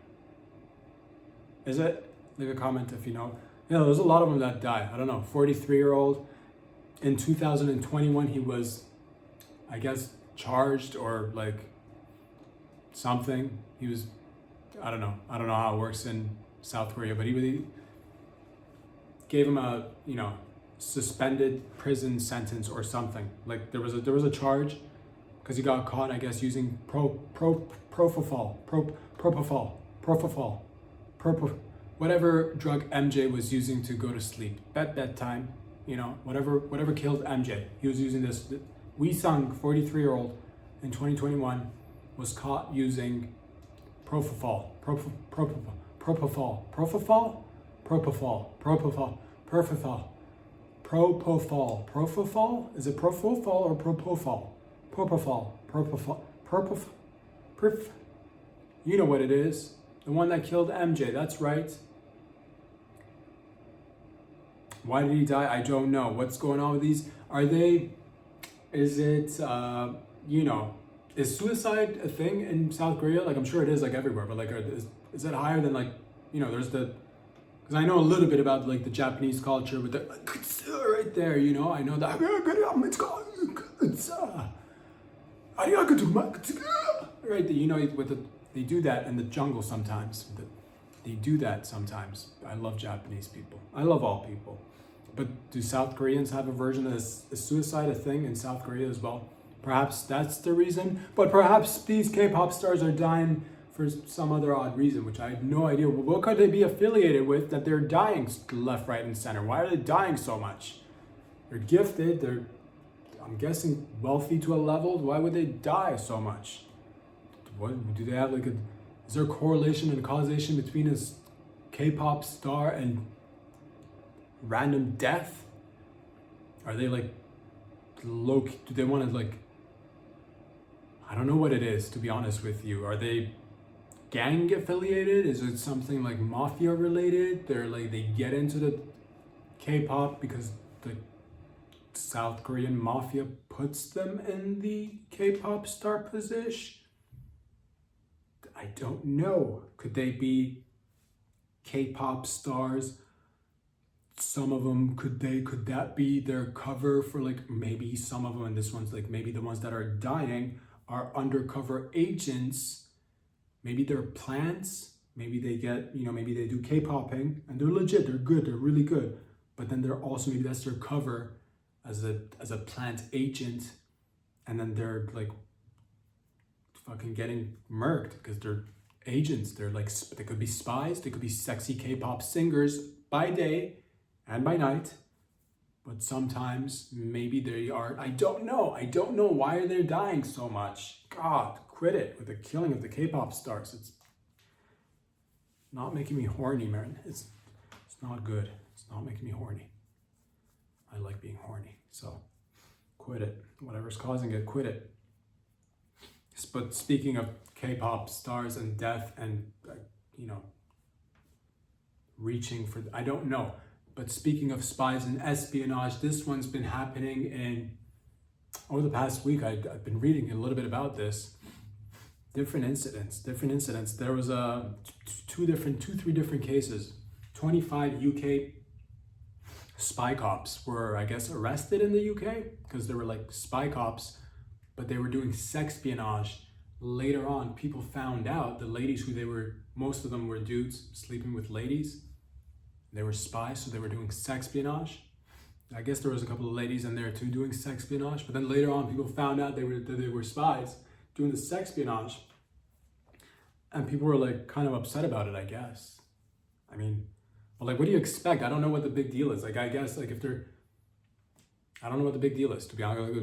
Is it? Leave a comment if you know. Yeah, there's a lot of them that died. I don't know, 43-year-old. In 2021, he was, I guess, charged or like something. He was, I don't know. I don't know how it works in South Korea, but he really gave him a, suspended prison sentence or something. Like there was a charge because he got caught, I guess, using propofol, whatever drug MJ was using to go to sleep. Bedtime, whatever killed MJ. He was using this. Wee Sung, 43-year-old, in 2021, was caught using propofol. Is it propofol or propofol? Propofol. You know what it is. The one that killed MJ, that's right. Why did he die? I don't know. What's going on with these? Is suicide a thing in South Korea? Like, I'm sure it is, like, everywhere, but like, is it higher than, like, there's because I know a little bit about, like, the Japanese culture with the right there, I know that right there, they do that in the jungle sometimes. They do that sometimes. I love Japanese people. I love all people. But do South Koreans have a version of this? Is suicide a thing in South Korea as well? Perhaps that's the reason. But perhaps these K-pop stars are dying for some other odd reason, which I have no idea. What could they be affiliated with that they're dying left, right, and center? Why are they dying so much? They're gifted. I'm guessing, wealthy to a level. Why would they die so much? What do they have is there a correlation and causation between a K-pop star and random death? Are they like low? Do they want to I don't know what it is, to be honest with you. Are they gang affiliated? Is it something like mafia related? They get into the K-pop because the South Korean mafia puts them in the K-pop star position. I don't know. Could they be K-pop stars? Some of them, could that be their cover for maybe some of them, and this one's maybe the ones that are dying are undercover agents. Maybe they're plants. Maybe they get, maybe they do K-popping and they're legit, they're good, they're really good. But then they're also, maybe that's their cover as a plant agent. And then they're fucking getting murked because they're agents. They're they could be spies, they could be sexy K-pop singers by day and by night, but sometimes maybe they are. I don't know why they're dying so much. God, quit it with the killing of the K-pop stars. It's not making me horny, man. It's not good. It's not making me horny. I like being horny, so quit it. Whatever's causing it, quit it. But speaking of K-pop stars and death and, reaching for, I don't know. But speaking of spies and espionage, this one's been happening over the past week. I've been reading a little bit about this. Different incidents. There was three different cases. 25 UK spy cops were, I guess, arrested in the UK because they were spy cops, but they were doing sexpionage. Later on, people found out the ladies most of them were dudes sleeping with ladies. They were spies, so they were doing sexpionage. I guess there was a couple of ladies in there too doing sexpionage, but then later on, people found out that they were spies doing the sexpionage. And people were kind of upset about it, I guess. I mean, but what do you expect? I don't know what the big deal is. I guess if they're, I don't know what the big deal is, to be honest.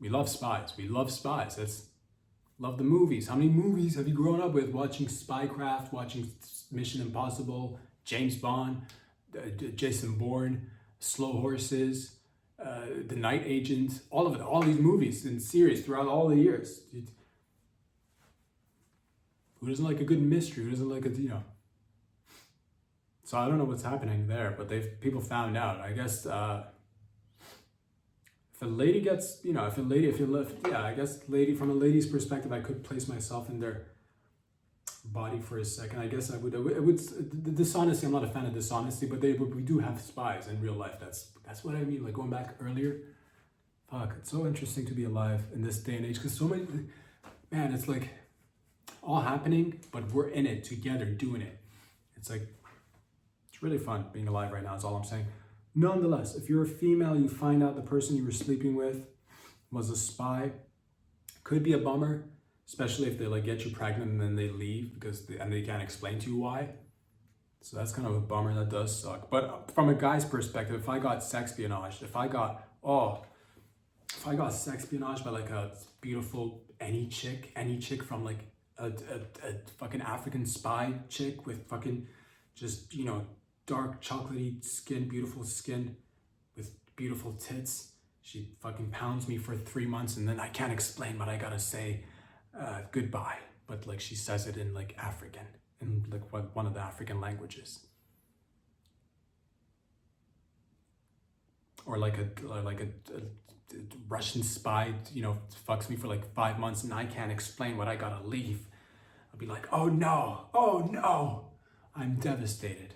We love spies. We love spies. Love the movies. How many movies have you grown up with watching Spycraft, watching Mission Impossible, James Bond, Jason Bourne, Slow Horses, The Night Agent, all of it, all these movies and series throughout all the years. Who doesn't like a good mystery? Who doesn't like So I don't know what's happening there, but people found out. I guess if a lady gets, I guess lady, from a lady's perspective, I could place myself in their body for a second. I guess I would the dishonesty. I'm not a fan of dishonesty, but we do have spies in real life. That's what I mean. Like going back earlier, fuck, it's so interesting to be alive in this day and age because so many, man, it's like all happening, but we're in it together doing it. It's like it's really fun being alive right now. Is all I'm saying. Nonetheless, if you're a female, you find out the person you were sleeping with was a spy. Could be a bummer, especially if they like get you pregnant and then they leave and they can't explain to you why. So that's kind of a bummer. That does suck. But from a guy's perspective, if I got sexpionaged, if I got sexpionaged by like a beautiful any chick from like a fucking African spy chick with fucking just, you know, dark chocolatey skin, beautiful skin with beautiful tits. She fucking pounds me for 3 months and then I can't explain what I gotta say goodbye. But like she says it in like African, in like one of the African languages. Or like a Russian spy, you know, fucks me for like 5 months and I can't explain what I gotta leave. I'll be like, oh no, I'm devastated.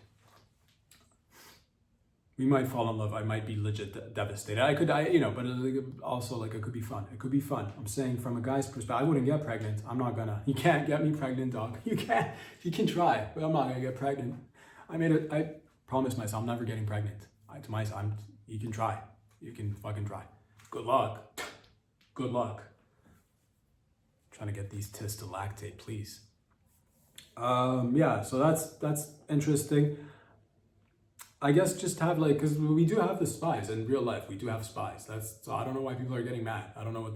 We might fall in love. I might be legit devastated. But also like it could be fun. It could be fun. I'm saying from a guy's perspective, I wouldn't get pregnant. I'm not gonna. You can't get me pregnant, dog. You can't. You can try, but I'm not gonna get pregnant. I promised myself I'm never getting pregnant. You can try. You can fucking try. Good luck. Good luck. I'm trying to get these tests to lactate, please. So that's interesting. I guess just have like, because we do have the spies in real life. We do have spies. So I don't know why people are getting mad. I don't know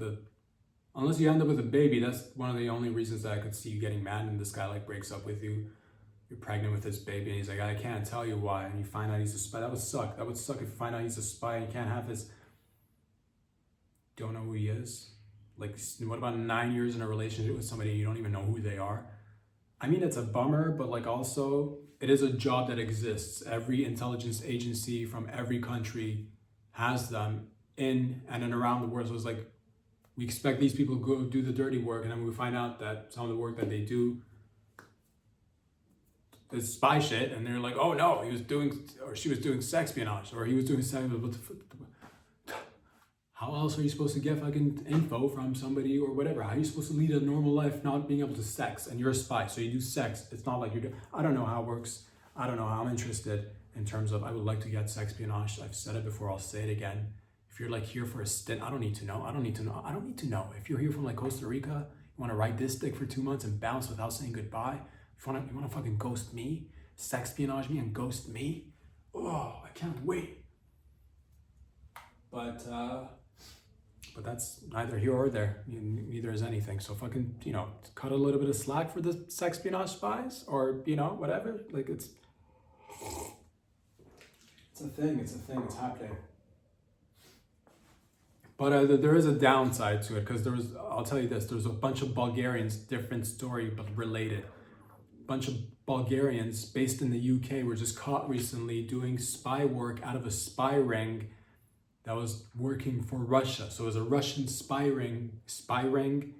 unless you end up with a baby, that's one of the only reasons that I could see you getting mad and this guy like breaks up with you. You're pregnant with this baby and he's like, I can't tell you why. And you find out he's a spy. That would suck. That would suck if you find out he's a spy and you can't have his, don't know who he is. Like, what about 9 years in a relationship with somebody and you don't even know who they are? I mean, it's a bummer, but like also, it is a job that exists. Every intelligence agency from every country has them in and around the world. So it's like, we expect these people to go do the dirty work, and then we find out that some of the work that they do is spy shit, and they're like, oh no, he was doing, or she was doing sexpionage, or he was doing sex. How else are you supposed to get fucking info from somebody or whatever? How are you supposed to lead a normal life not being able to sex? And you're a spy, so you do sex. It's not like you're doing, I don't know how it works. I don't know how I'm interested in terms of, I would like to get sexpionage. I've said it before, I'll say it again. If you're like here for a stint, I don't need to know. I don't need to know. If you're here from like Costa Rica, you want to ride this dick for 2 months and bounce without saying goodbye. You want to fucking ghost me, sexpionage me and ghost me. Oh, I can't wait. But that's neither here or there. Neither is anything. So fucking, cut a little bit of slack for the sexpionage spies, or, whatever. Like it's a thing. It's happening. But there is a downside to it, because I'll tell you this, there's a bunch of Bulgarians, different story, but related. Bunch of Bulgarians based in the UK were just caught recently doing spy work out of a spy ring that was working for Russia. So it was a Russian spy ring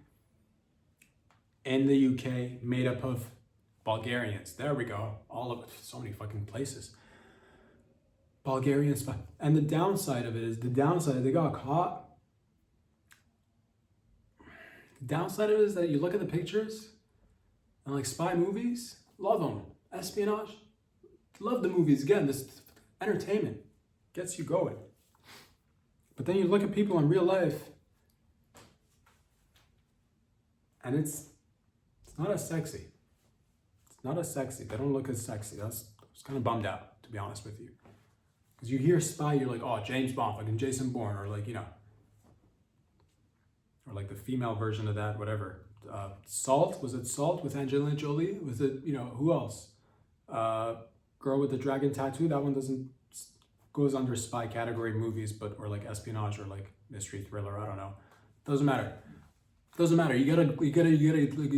in the UK made up of Bulgarians. There we go. All of it. So many fucking places. Bulgarian spy. And the downside of it is, they got caught. The downside of it is that you look at the pictures and like spy movies, love them. Espionage, love the movies. Again, this entertainment gets you going. But then you look at people in real life, and it's not as sexy. It's not as sexy. They don't look as sexy. I was kind of bummed out, to be honest with you. Because you hear spy, you're like, oh, James Bond, fucking Jason Bourne, or like, or like the female version of that, whatever. Salt, was it Salt with Angelina Jolie? Was it, who else? Girl with the dragon tattoo, that one goes under spy category movies, or like espionage or like mystery thriller, I don't know. Doesn't matter. You gotta,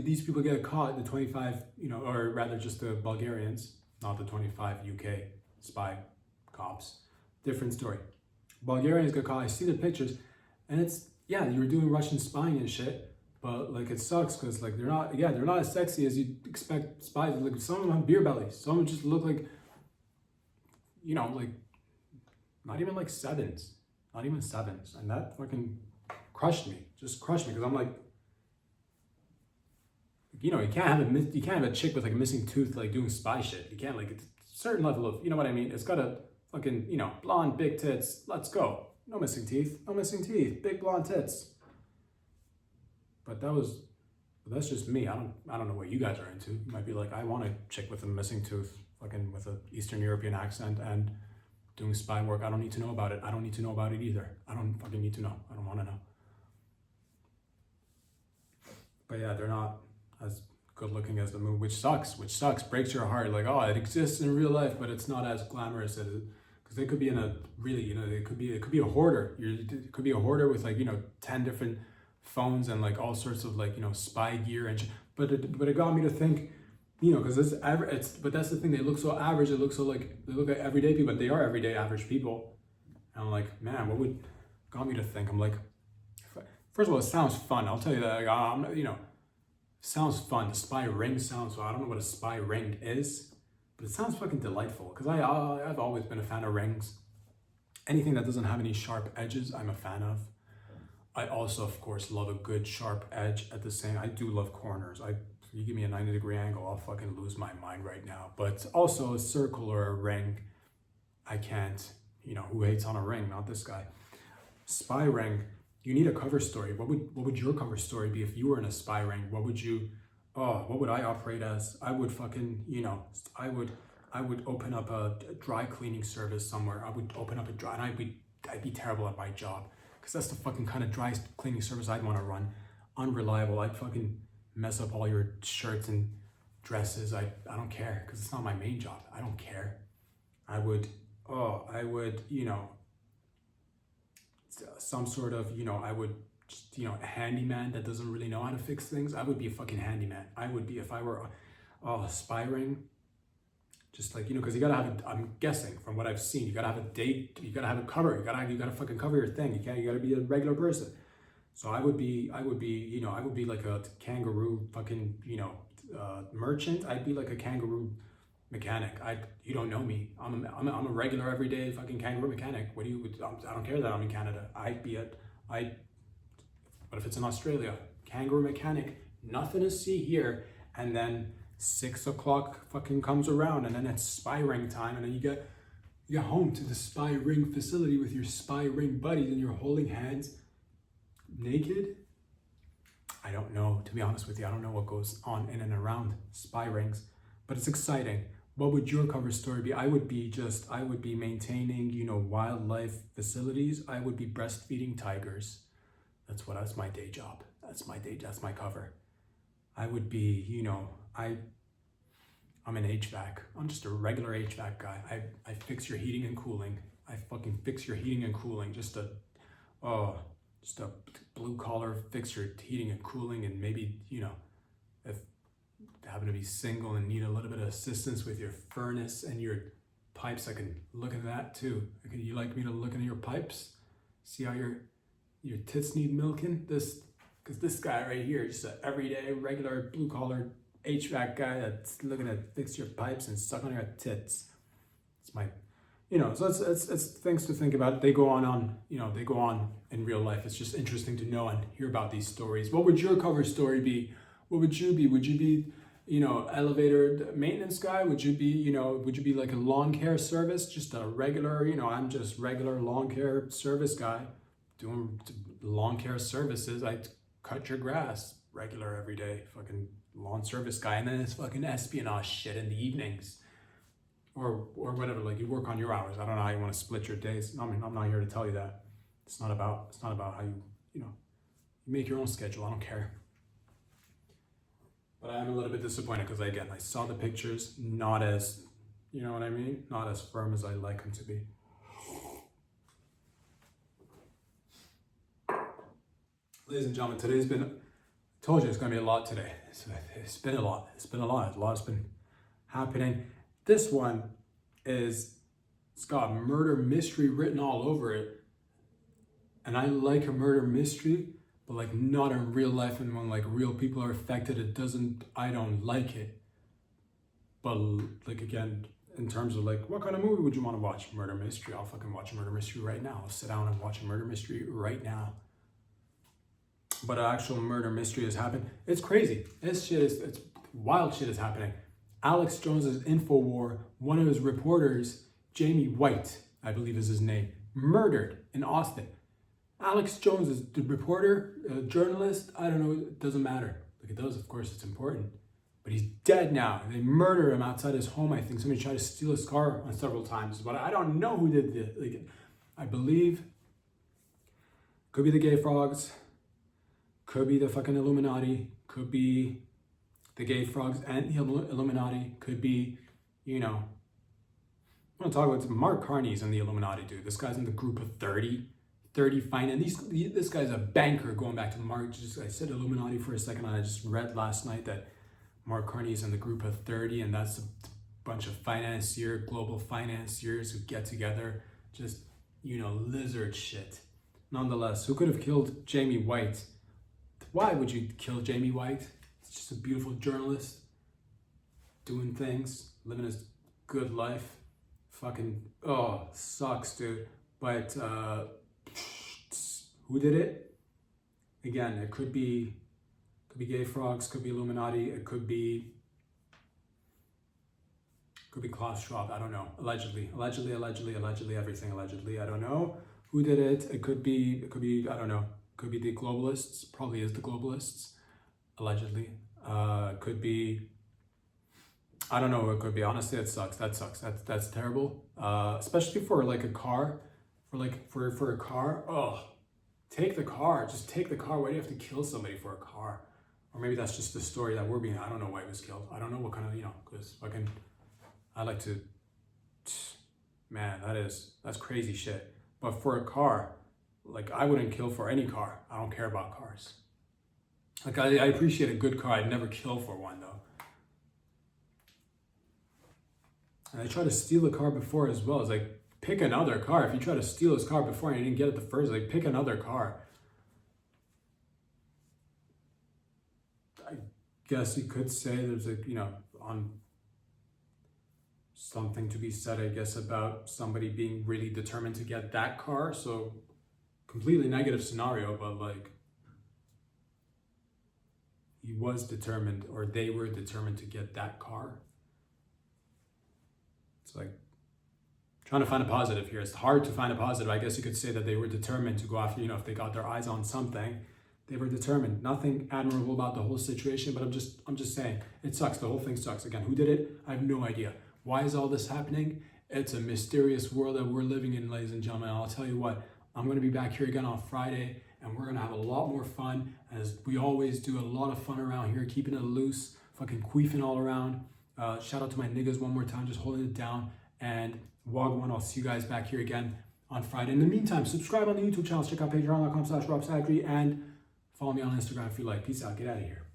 these people get caught, the 25, or rather just the Bulgarians, not the 25 UK spy cops. Different story. Bulgarians got caught. I see the pictures, and it's, you were doing Russian spying and shit, But like it sucks because like they're not as sexy as you'd expect spies. Like some of them have beer bellies. Some of them just look like, like not even like sevens, not even sevens, and that fucking crushed me. Just crushed me because I'm like, you can't have a chick with like a missing tooth like doing spy shit. You can't like it's a certain level of what I mean. It's got a fucking blonde big tits. Let's go. No missing teeth. No missing teeth. Big blonde tits. But that's just me. I don't know what you guys are into. You might be like, I want a chick with a missing tooth, fucking with an Eastern European accent and doing spy work. I don't need to know about it. I don't need to know about it either. I don't fucking need to know. I don't want to know. But yeah, they're not as good looking as the movie, which sucks, breaks your heart. Like, oh, it exists in real life, but it's not as glamorous as it, because they could be in a really, it could be a hoarder. It could be a hoarder with like, 10 different phones and like all sorts of like, spy gear and but it got me to think, because but that's the thing, they look so average, they look like everyday people, but they are everyday average people. And I'm like, man, got me to think, I'm like, first of all, it sounds fun. I'll tell you that, like, sounds fun. The spy ring sounds, I don't know what a spy ring is, but it sounds fucking delightful, because I've always been a fan of rings. Anything that doesn't have any sharp edges, I'm a fan of. I also, of course, love a good sharp edge at the same. I do love corners. You give me a 90-degree angle, I'll fucking lose my mind right now. But also a circle or a ring, I can't. Who hates on a ring? Not this guy. Spy ring. You need a cover story. What would your cover story be if you were in a spy ring? What would I operate as? I would fucking, I would open up a dry cleaning service somewhere. I would open up a dry, and I'd be terrible at my job. Because that's the fucking kind of dry cleaning service I'd want to run. Unreliable. I'd fucking mess up all your shirts and dresses. I don't care, because it's not my main job. I don't care. I would, some sort of, I would just, a handyman that doesn't really know how to fix things. I would be a fucking handyman. I would be, if I were a spy ring. Just like, because you gotta have I'm guessing from what I've seen, you gotta have a date, you gotta have a cover, you gotta fucking cover your thing. You gotta be a regular person. So I would be like a kangaroo fucking, merchant. I'd be like a kangaroo mechanic. You don't know me. I'm a regular everyday fucking kangaroo mechanic. I don't care that I'm in Canada. But if it's in Australia, kangaroo mechanic, nothing to see here. And then 6 o'clock fucking comes around, and then it's spy ring time, and then you get home to the spy ring facility with your spy ring buddies, and you're holding hands naked. I don't know, to be honest with you. I don't know what goes on in and around spy rings, but it's exciting. What would your cover story be? I would be maintaining, wildlife facilities. I would be breastfeeding tigers. That's my day job. That's my cover. I would be, I'm an HVAC. I'm just a regular HVAC guy. I fix your heating and cooling. I fucking fix your heating and cooling. Just a blue collar fix your heating and cooling, and maybe, if you happen to be single and need a little bit of assistance with your furnace and your pipes, I can look at that too. You like me to look into your pipes? See how your tits need milking? Because this guy right here is just an everyday, regular, blue-collar HVAC guy that's looking to fix your pipes and suck on your tits. It's my, so it's things to think about. They go on in real life. It's just interesting to know and hear about these stories. What would your cover story be? What would you be? Would you be, elevator maintenance guy? Would you be like a lawn care service? Just a regular, I'm just regular lawn care service guy doing lawn care services. I cut your grass, regular everyday fucking lawn service guy, and then it's fucking espionage shit in the evenings, or whatever. Like, you work on your hours. I don't know how you want to split your days. I'm not here to tell you that. It's not about how you make your own schedule. I don't care. But I am a little bit disappointed because I saw the pictures, not as, what I mean, not as firm as I like them to be. Ladies and gentlemen, today's been, I told you it's going to be a lot today. It's been a lot. A lot has been happening. This one it's got murder mystery written all over it. And I like a murder mystery, but like not in real life, and when like real people are affected, I don't like it. But like, again, in terms of like, what kind of movie would you want to watch? Murder mystery. I'll fucking watch a murder mystery right now. I'll sit down and watch a murder mystery right now. But an actual murder mystery has happened. It's crazy. It's wild shit is happening. Alex Jones's InfoWar, one of his reporters, Jamie White, I believe is his name, murdered in Austin. Alex Jones is the reporter, journalist, I don't know, it doesn't matter. Like, it does, of course, it's important. But he's dead now. They murdered him outside his home. I think somebody tried to steal his car on several times, but I don't know who did this. Like, I believe, could be the gay frogs, could be the fucking Illuminati, could be the gay frogs and the Illuminati, could be, you know, I want to talk about Mark Carney's in the Illuminati, dude. This guy's in the group of 30 finance. This guy's a banker, going back to Mark. I said Illuminati for a second, and I just read last night that Mark Carney's in the group of 30, and that's a bunch of global financiers who get together, just, you know, lizard shit. Nonetheless, who could have killed Jamie White? Why would you kill Jamie White? He's just a beautiful journalist, doing things, living his good life. Fucking, oh, sucks, dude. But who did it? Again, it could be gay frogs, could be Illuminati, it could be Klaus Schwab, I don't know. Allegedly, everything allegedly. I don't know who did it. It could be, I don't know. Could be the globalists, probably is the globalists, allegedly. Could be, I don't know who it could be. Honestly, it sucks. That sucks. That's terrible. Especially for like a car, for a car. Oh, take the car. Just take the car. Why do you have to kill somebody for a car? Or maybe that's just the story that we're being. I don't know why he was killed. I don't know what kind of, you know, because fucking, I like to, man, that's crazy shit. But for a car, like, I wouldn't kill for any car. I don't care about cars. Like, I appreciate a good car. I'd never kill for one, though. And I tried to steal a car before as well. It's like, pick another car. If you try to steal his car before and you didn't get it the first, like, pick another car. I guess you could say there's a, you know, on something to be said, I guess, about somebody being really determined to get that car. So completely negative scenario, but like, he was determined, or they were determined to get that car. It's like trying to find a positive here. It's hard to find a positive. I guess you could say that they were determined to go after, you know, if they got their eyes on something, they were determined. Nothing admirable about the whole situation, but I'm just saying, it sucks. The whole thing sucks. Again, who did it? I have no idea. Why is all this happening? It's a mysterious world that we're living in, ladies and gentlemen. I'll tell you what, I'm going to be back here again on Friday, and we're going to have a lot more fun, as we always do. A lot of fun around here, keeping it loose, fucking queefing all around. Shout out to my niggas one more time, just holding it down. And Wagwan, I'll see you guys back here again on Friday. In the meantime, subscribe on the YouTube channel. Check out patreon.com/robsadri, and follow me on Instagram if you like. Peace out. Get out of here.